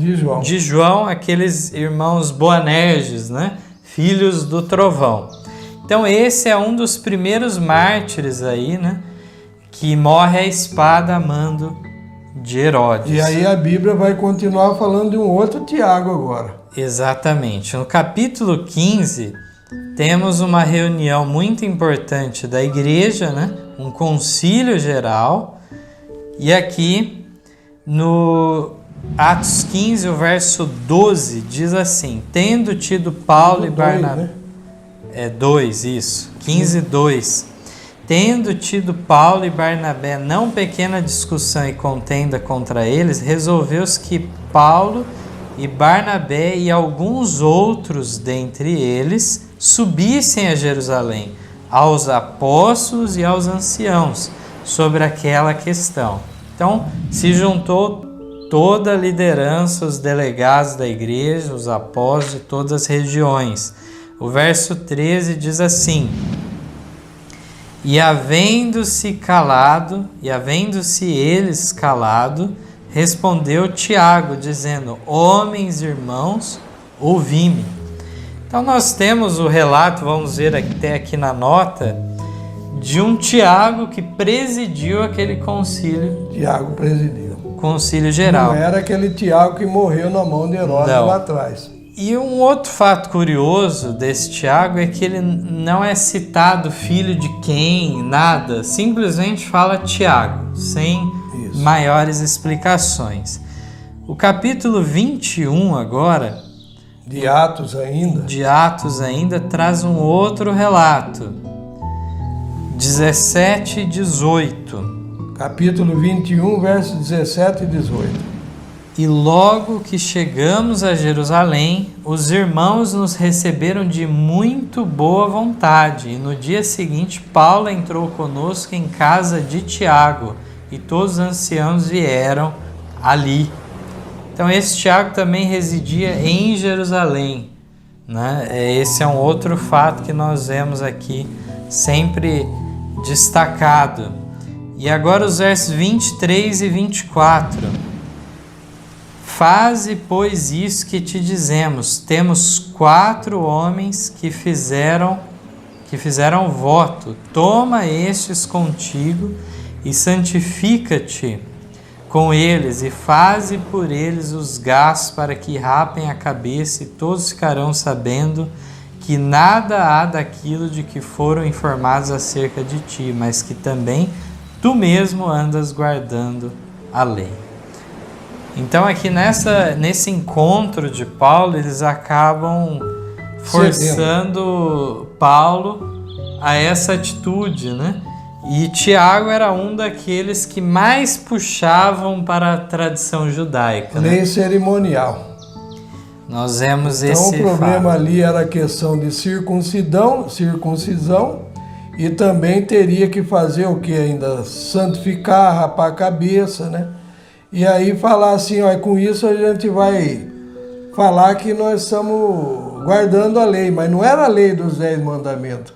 de João, aqueles irmãos Boanerges, né? Filhos do trovão. Então esse é um dos primeiros mártires aí, né, que morre à espada a mando de Herodes. E aí a Bíblia vai continuar falando de um outro Tiago agora. Exatamente. No capítulo 15, temos uma reunião muito importante da igreja, né, um concílio geral. E aqui No Atos 15, o verso 12, diz assim: tendo tido Paulo e Barnabé... 2, isso. 15, 2. Tendo tido Paulo e Barnabé não pequena discussão e contenda contra eles, resolveu-se que Paulo e Barnabé e alguns outros dentre eles subissem a Jerusalém, aos apóstolos e aos anciãos, sobre aquela questão. Então, se juntou toda a liderança, os delegados da igreja, os apóstolos de todas as regiões. O verso 13 diz assim: e havendo-se eles calado, respondeu Tiago, dizendo: homens, irmãos, ouvi-me. Então nós temos o relato, vamos ver até aqui na nota, de um Tiago que presidiu aquele concílio. Tiago presidiu. Concílio geral. Não era aquele Tiago que morreu na mão de Herodes lá atrás. E um outro fato curioso desse Tiago é que ele não é citado filho de quem, nada. Simplesmente fala Tiago, sem maiores explicações. O capítulo 21 agora... De Atos ainda, traz um outro relato. 17 e 18. Capítulo 21, versos 17 e 18. E logo que chegamos a Jerusalém, os irmãos nos receberam de muito boa vontade. E no dia seguinte, Paulo entrou conosco em casa de Tiago, e todos os anciãos vieram ali. Então esse Tiago também residia em Jerusalém, né? Esse é um outro fato que nós vemos aqui, sempre destacado. E agora os versos 23 e 24. Faze, pois, isso que te dizemos. Temos 4 homens que fizeram voto. Toma estes contigo e santifica-te com eles, e faze por eles os gastos para que rapem a cabeça, e todos ficarão sabendo que nada há daquilo de que foram informados acerca de ti, mas que também tu mesmo andas guardando a lei. Então aqui nesse encontro de Paulo, eles acabam forçando Paulo a essa atitude, né? E Tiago era um daqueles que mais puxavam para a tradição judaica. Lei cerimonial. Nós vemos então, esse o problema fato. Ali era a questão de circuncisão, e também teria que fazer o que ainda? Santificar, rapar a cabeça, né? E aí falar assim, ó, com isso a gente vai falar que nós estamos guardando a lei, mas não era a lei dos 10 mandamentos.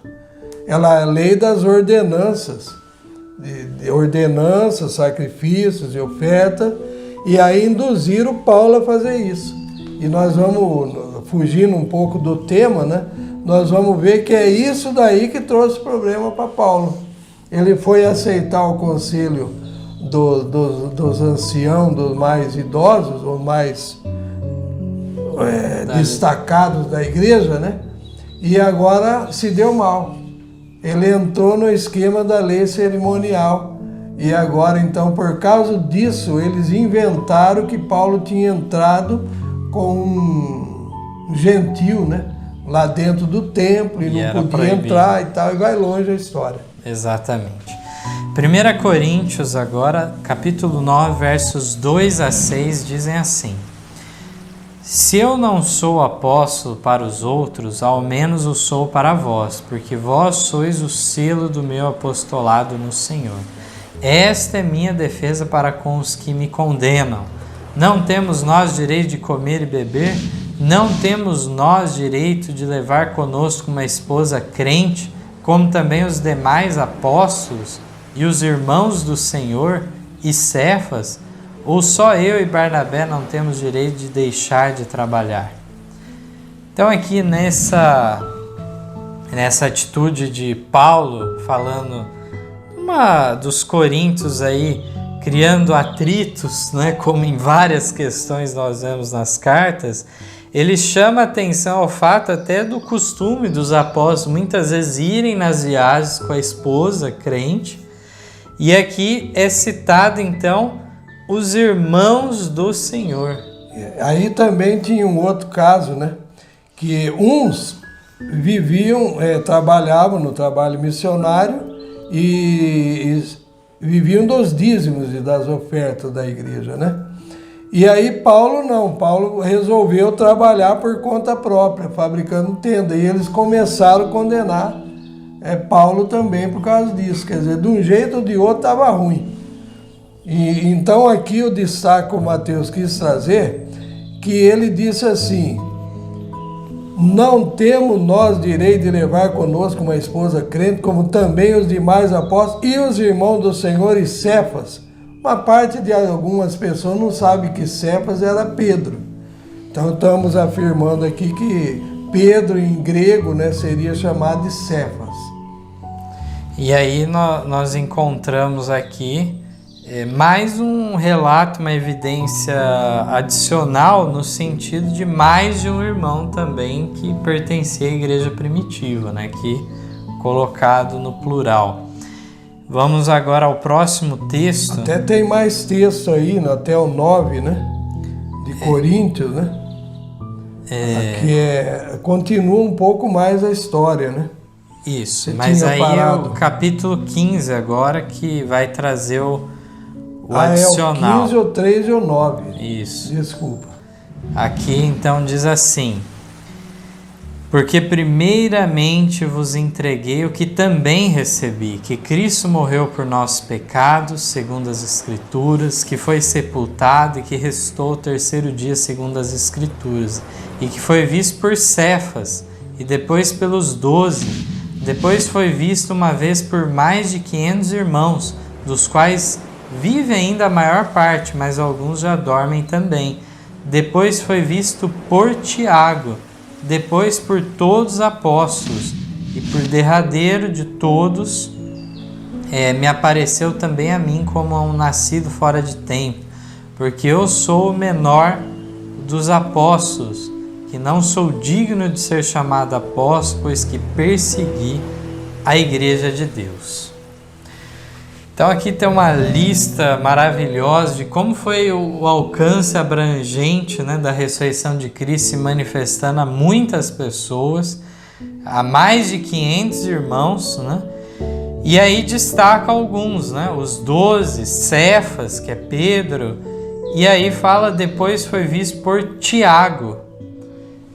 Ela é a lei das ordenanças, de ordenanças, sacrifícios e oferta, e aí induziram Paulo a fazer isso. E nós vamos, fugindo um pouco do tema, né? Nós vamos ver que é isso daí que trouxe problema para Paulo. Ele foi aceitar o conselho dos anciãos, dos mais idosos, ou mais destacados da igreja, né? E agora se deu mal. Ele entrou no esquema da lei cerimonial. E agora, então, por causa disso, eles inventaram que Paulo tinha entrado com um gentil, né? Lá dentro do templo, e não podia entrar e tal, e vai longe a história. Exatamente. 1 Coríntios agora, capítulo 9, versos 2 a 6, dizem assim: se eu não sou apóstolo para os outros, ao menos o sou para vós, porque vós sois o selo do meu apostolado no Senhor. Esta é minha defesa para com os que me condenam. Não temos nós direito de comer e beber? Não temos nós direito de levar conosco uma esposa crente, como também os demais apóstolos e os irmãos do Senhor e Cefas? Ou só eu e Barnabé não temos direito de deixar de trabalhar? Então aqui nessa atitude de Paulo, falando dos coríntios aí, criando atritos, né, como em várias questões nós vemos nas cartas, ele chama atenção ao fato até do costume dos apóstolos muitas vezes irem nas viagens com a esposa crente. E aqui é citado então os irmãos do Senhor. Aí também tinha um outro caso, né? Que uns viviam, trabalhavam no trabalho missionário e viviam dos dízimos e das ofertas da igreja, né? E aí Paulo não, Paulo resolveu trabalhar por conta própria, fabricando tenda. E eles começaram a condenar Paulo também por causa disso. Quer dizer, de um jeito ou de outro estava ruim. E então aqui o destaque que o Mateus quis trazer, que ele disse assim: não temos nós direito de levar conosco uma esposa crente, como também os demais apóstolos e os irmãos do Senhor e Cefas. Uma parte de algumas pessoas não sabe que Cefas era Pedro. Então estamos afirmando aqui que Pedro em grego, né, seria chamado de Cefas. E aí nós encontramos aqui mais um relato, uma evidência adicional no sentido de mais de um irmão também que pertencia à igreja primitiva, né, aqui colocado no plural. Vamos agora ao próximo texto. Até tem mais texto aí, até o 9, né? De Coríntios, né? Aqui continua um pouco mais a história, né? Isso, Você mas aí parado. é o capítulo 15 agora que vai trazer o adicional. É o 15, o 3 e o 9. Isso. Desculpa. Aqui então diz assim: porque primeiramente vos entreguei o que também recebi, que Cristo morreu por nossos pecados, segundo as Escrituras, que foi sepultado e que ressuscitou o terceiro dia, segundo as Escrituras, e que foi visto por Cefas, e depois pelos 12, depois foi visto uma vez por mais de 500 irmãos, dos quais vive ainda a maior parte, mas alguns já dormem também. Depois foi visto por Tiago, depois por todos os apóstolos, e por derradeiro de todos me apareceu também a mim como a um nascido fora de tempo, porque eu sou o menor dos apóstolos, que não sou digno de ser chamado apóstolo, pois que persegui a igreja de Deus. Então aqui tem uma lista maravilhosa de como foi o alcance abrangente, né, da ressurreição de Cristo se manifestando a muitas pessoas, a mais de 500 irmãos, né? E aí destaca alguns, né? Os 12, Cefas, que é Pedro, e aí fala depois foi visto por Tiago.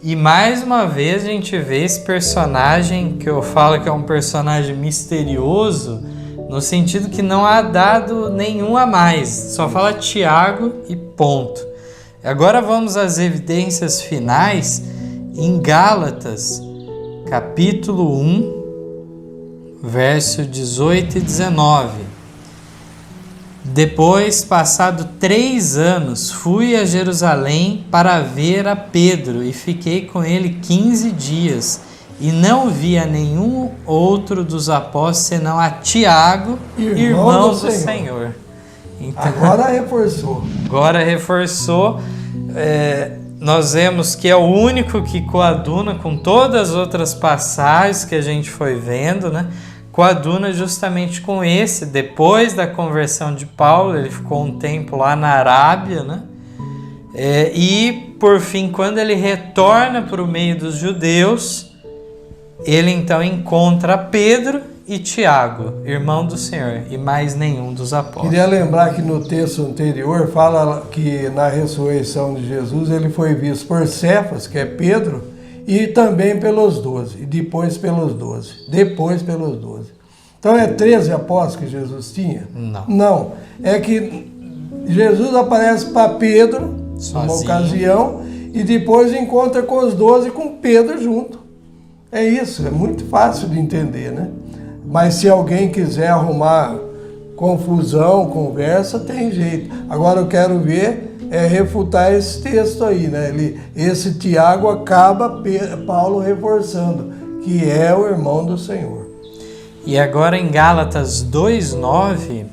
E mais uma vez a gente vê esse personagem que eu falo que é um personagem misterioso, no sentido que não há dado nenhum a mais, só fala Tiago e ponto. Agora vamos às evidências finais em Gálatas, capítulo 1, verso 18 e 19. Depois, passado 3 anos, fui a Jerusalém para ver a Pedro e fiquei com ele 15 dias. E não via nenhum outro dos apóstolos senão a Tiago, irmão do Senhor. Então, agora reforçou. Agora reforçou. Nós vemos que é o único que coaduna com todas as outras passagens que a gente foi vendo, né? Coaduna justamente com esse. Depois da conversão de Paulo, ele ficou um tempo lá na Arábia, né? E por fim, quando ele retorna para o meio dos judeus, ele então encontra Pedro e Tiago, irmão do Senhor, e mais nenhum dos apóstolos. Queria lembrar que no texto anterior fala que na ressurreição de Jesus ele foi visto por Cefas, que é Pedro, e também pelos 12, e depois pelos 12. Então é 13 apóstolos que Jesus tinha? Não. É que Jesus aparece para Pedro, numa ocasião, e depois encontra com os 12 com Pedro junto. É isso, é muito fácil de entender, né? Mas se alguém quiser arrumar confusão, conversa, tem jeito. Agora eu quero ver, refutar esse texto aí, né? Esse Tiago acaba Paulo reforçando, que é o irmão do Senhor. E agora em Gálatas 2:9,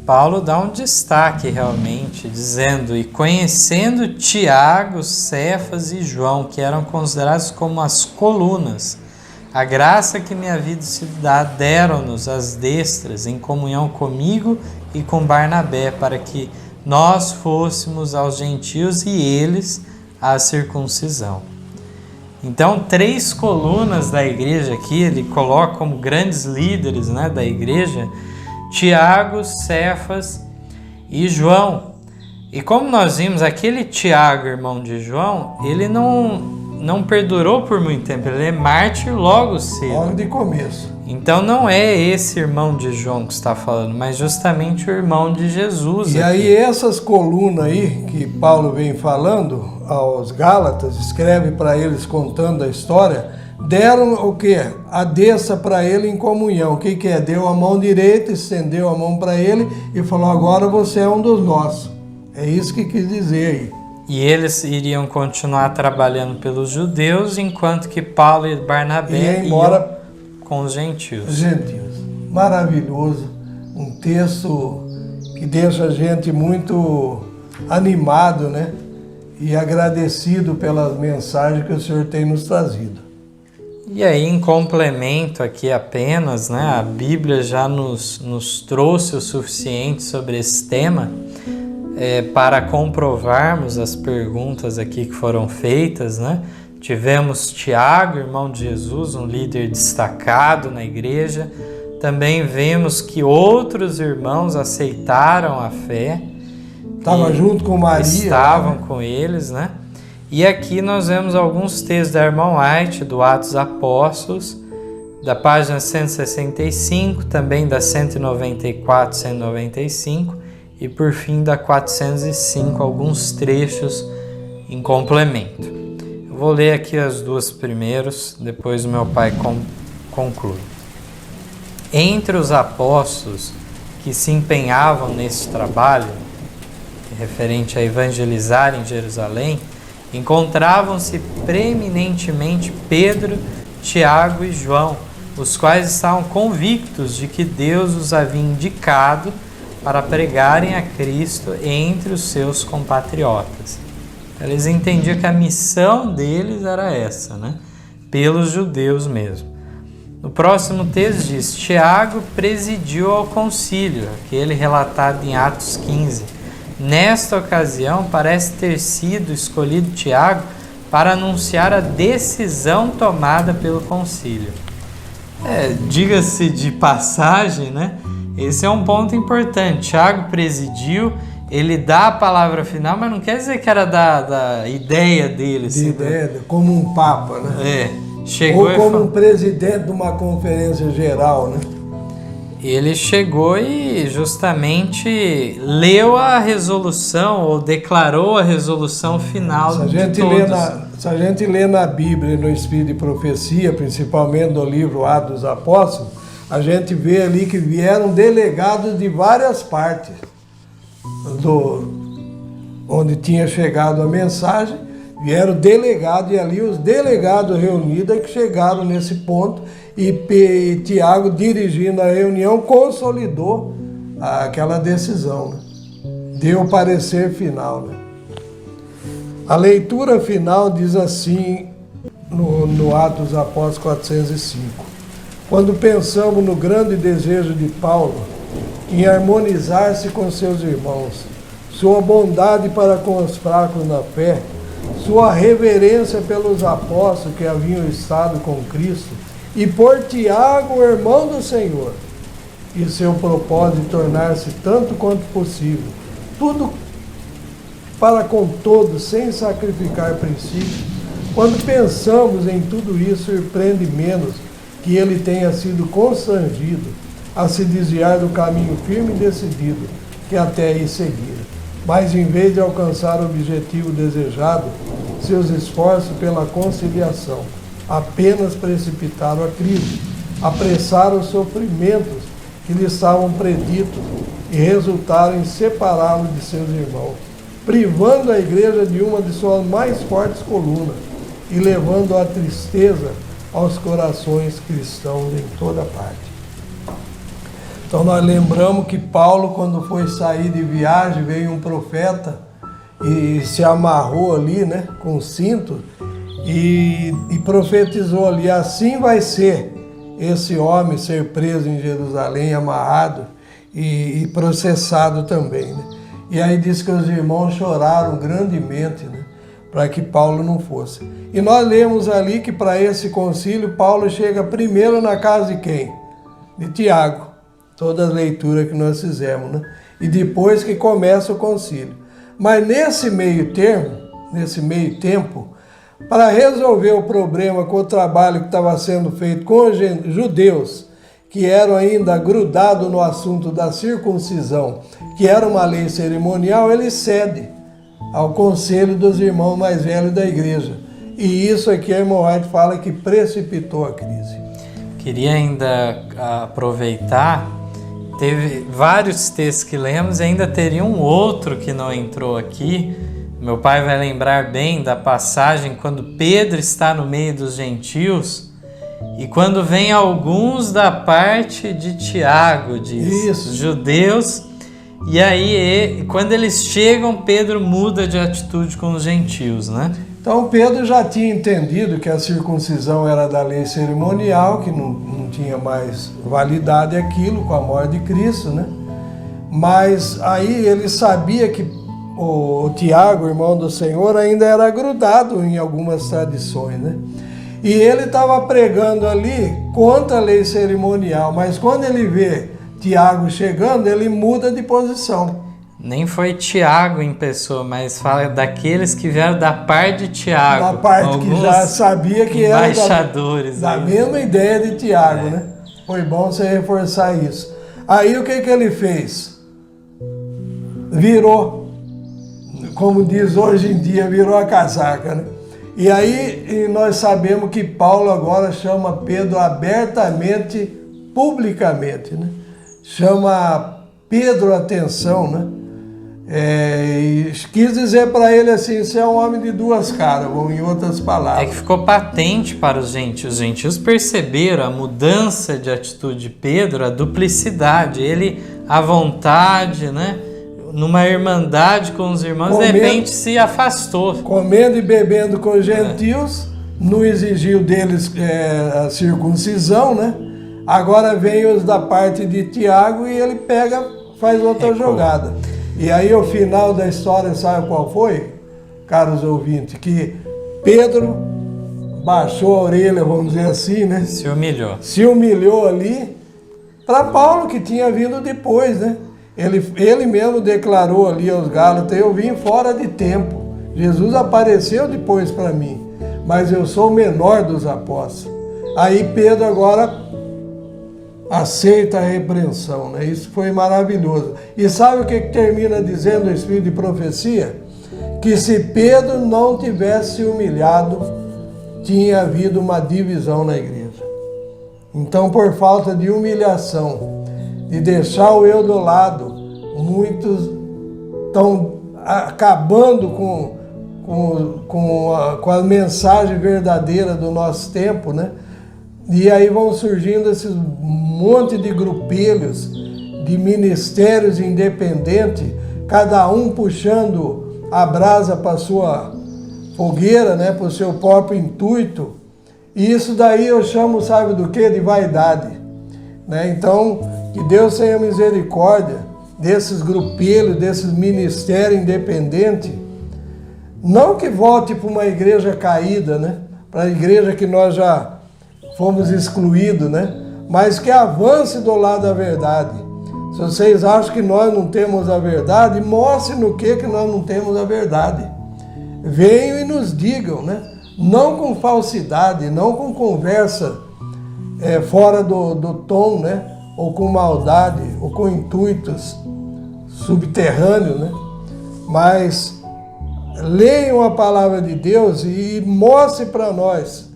Paulo dá um destaque realmente, dizendo: e conhecendo Tiago, Cefas e João, que eram considerados como as colunas, a graça que me havia sido dada, deram-nos as destras em comunhão comigo e com Barnabé, para que nós fôssemos aos gentios e eles à circuncisão. Então, 3 colunas da igreja aqui, ele coloca como grandes líderes, né, da igreja, Tiago, Cefas e João. E como nós vimos, aquele Tiago, irmão de João, ele não perdurou por muito tempo, ele é mártir logo cedo. Logo de começo. Então não é esse irmão de João que está falando, mas justamente o irmão de Jesus. E aqui. aí essas colunas aí que Paulo vem falando aos Gálatas, escreve para eles contando a história, deram o quê? A desça para ele em comunhão. O que é? Deu a mão direita, estendeu a mão para ele e falou, agora você é um dos nossos. É isso que quis dizer aí. E eles iriam continuar trabalhando pelos judeus, enquanto que Paulo e Barnabé iam com os gentios. Gentios. Maravilhoso. Um texto que deixa a gente muito animado, né? E agradecido pelas mensagens que o Senhor tem nos trazido. E aí, em complemento aqui apenas, né? A Bíblia já nos trouxe o suficiente sobre esse tema para comprovarmos as perguntas aqui que foram feitas, né? Tivemos Tiago, irmão de Jesus, um líder destacado na igreja. Também vemos que outros irmãos aceitaram a fé. Estava junto com Maria. Estavam com eles, né? E aqui nós vemos alguns textos da irmã White, do Atos Apóstolos, da página 165, também da 194, 195 e por fim da 405, alguns trechos em complemento. Eu vou ler aqui as 2 primeiros, depois o meu pai conclui. Entre os apóstolos que se empenhavam nesse trabalho, referente a evangelizar em Jerusalém, encontravam-se preeminentemente Pedro, Tiago e João, os quais estavam convictos de que Deus os havia indicado para pregarem a Cristo entre os seus compatriotas. Eles entendiam que a missão deles era essa, né? Pelos judeus mesmo. No próximo texto diz, Tiago presidiu ao concílio, aquele relatado em Atos 15. Nesta ocasião, parece ter sido escolhido Tiago para anunciar a decisão tomada pelo concílio. Diga-se de passagem, né? Esse é um ponto importante. Tiago presidiu, ele dá a palavra final, mas não quer dizer que era da ideia dele. De ideia, como um papa, né? Chegou ou como um presidente de uma conferência geral, né? Ele chegou e justamente leu a resolução ou declarou a resolução final de todos. Se a gente lê na Bíblia, no Espírito de Profecia, principalmente no livro Atos dos Apóstolos, a gente vê ali que vieram delegados de várias partes onde tinha chegado a mensagem, vieram delegados e ali os delegados reunidos é que chegaram nesse ponto e Tiago, dirigindo a reunião, consolidou aquela decisão, né? Deu o parecer final, né? A leitura final diz assim no Atos dos Apóstolos 405. Quando pensamos no grande desejo de Paulo em harmonizar-se com seus irmãos, sua bondade para com os fracos na fé, sua reverência pelos apóstolos que haviam estado com Cristo, e por Tiago, irmão do Senhor, e seu propósito de tornar-se tanto quanto possível, tudo para com todos, sem sacrificar princípios. Quando pensamos em tudo isso, surpreende menos que ele tenha sido constrangido a se desviar do caminho firme e decidido que até aí seguira. Mas em vez de alcançar o objetivo desejado, seus esforços pela conciliação apenas precipitaram a crise, apressaram os sofrimentos que lhe estavam preditos e resultaram em separá-lo de seus irmãos, privando a igreja de uma de suas mais fortes colunas e levando a tristeza aos corações cristãos em toda parte. Então nós lembramos que Paulo, quando foi sair de viagem, veio um profeta e se amarrou ali, né, com cinto, e profetizou ali, assim vai ser esse homem ser preso em Jerusalém, amarrado e processado também, né? E aí diz que os irmãos choraram grandemente, né, para que Paulo não fosse. E nós lemos ali que para esse concílio, Paulo chega primeiro na casa de quem? De Tiago. Toda a leitura que nós fizemos, né? E depois que começa o concílio. Mas nesse meio tempo, para resolver o problema com o trabalho que estava sendo feito com os judeus, que eram ainda grudados no assunto da circuncisão, que era uma lei cerimonial, ele cede ao conselho dos irmãos mais velhos da igreja. E isso aqui, a irmã White fala que precipitou a crise. Queria ainda aproveitar, teve vários textos que lemos, e ainda teria um outro que não entrou aqui. Meu pai vai lembrar bem da passagem quando Pedro está no meio dos gentios e quando vem alguns da parte de Tiago, diz, judeus, e aí quando eles chegam, Pedro muda de atitude com os gentios, né? Então Pedro já tinha entendido que a circuncisão era da lei cerimonial, que não tinha mais validade aquilo com a morte de Cristo, né? Mas aí ele sabia que o Tiago, irmão do Senhor, ainda era grudado em algumas tradições, né? E ele estava pregando ali contra a lei cerimonial, mas quando ele vê Tiago chegando, ele muda de posição. Nem foi Tiago em pessoa, mas fala daqueles que vieram da parte de Tiago. Da parte que já sabia que era embaixadores da mesma ideia de Tiago, né? Foi bom você reforçar isso. Aí o que ele fez? Virou, como diz hoje em dia, virou a casaca, né? E aí nós sabemos que Paulo agora chama Pedro abertamente, publicamente, né? Chama Pedro a atenção, né? E quis dizer para ele assim, você é um homem de duas caras, ou em outras palavras. É que ficou patente para os gentios. Os gentios perceberam a mudança de atitude de Pedro, a duplicidade, ele à vontade, né? Numa irmandade com os irmãos, de repente se afastou. Comendo e bebendo com os gentios, não exigiu deles a circuncisão, né? Agora vem os da parte de Tiago e ele faz outra jogada. E aí o final da história, sabe qual foi, caros ouvintes? Que Pedro baixou a orelha, vamos dizer assim, né? Se humilhou. Se humilhou ali para Paulo, que tinha vindo depois, né? Ele mesmo declarou ali aos Gálatas, eu vim fora de tempo. Jesus apareceu depois para mim, mas eu sou o menor dos apóstolos. Aí Pedro agora aceita a repreensão, né? Isso foi maravilhoso. E sabe o que termina dizendo o Espírito de profecia? Que se Pedro não tivesse humilhado, tinha havido uma divisão na igreja. Então, por falta de humilhação, de deixar o eu do lado, muitos estão acabando com a mensagem verdadeira do nosso tempo, né? E aí vão surgindo esses monte de grupelhos, de ministérios independentes, cada um puxando a brasa para a sua fogueira, né, para o seu próprio intuito. E isso daí eu chamo, sabe do quê? De vaidade. Né? Então, que Deus tenha misericórdia desses grupelhos, desses ministérios independentes. Não que volte para uma igreja caída, né? Para a igreja que nós já fomos excluídos, né? Mas que avance do lado da verdade. Se vocês acham que nós não temos a verdade, mostre no que nós não temos a verdade. Venham e nos digam, né? Não com falsidade, não com conversa fora do tom, né? Ou com maldade, ou com intuitos subterrâneos, né? Mas leiam a palavra de Deus e mostre para nós.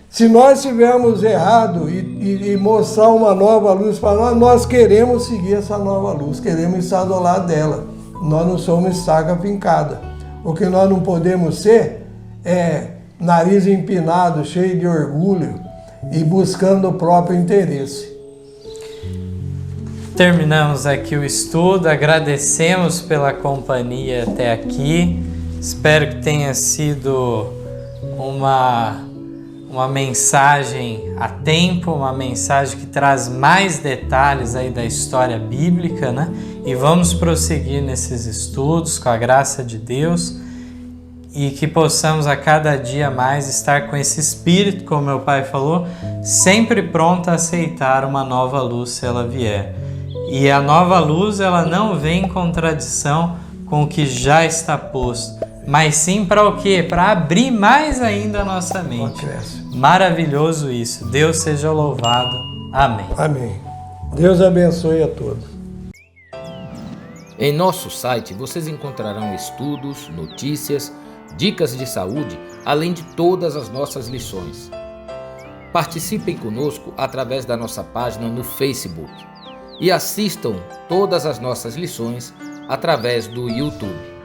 Se nós tivermos errado e mostrar uma nova luz para nós, nós queremos seguir essa nova luz, queremos estar do lado dela. Nós não somos estaca fincada. O que nós não podemos ser é nariz empinado, cheio de orgulho e buscando o próprio interesse. Terminamos aqui o estudo, agradecemos pela companhia até aqui. Espero que tenha sido uma mensagem a tempo, uma mensagem que traz mais detalhes aí da história bíblica, né? e vamos prosseguir nesses estudos com a graça de Deus e que possamos a cada dia mais estar com esse espírito, como meu pai falou, sempre pronto a aceitar uma nova luz se ela vier. E a nova luz, ela não vem em contradição com o que já está posto, mas sim para o quê? Para abrir mais ainda a nossa mente. Maravilhoso isso. Deus seja louvado. Amém. Amém. Deus abençoe a todos. Em nosso site vocês encontrarão estudos, notícias, dicas de saúde, além de todas as nossas lições. Participem conosco através da nossa página no Facebook e assistam todas as nossas lições através do YouTube.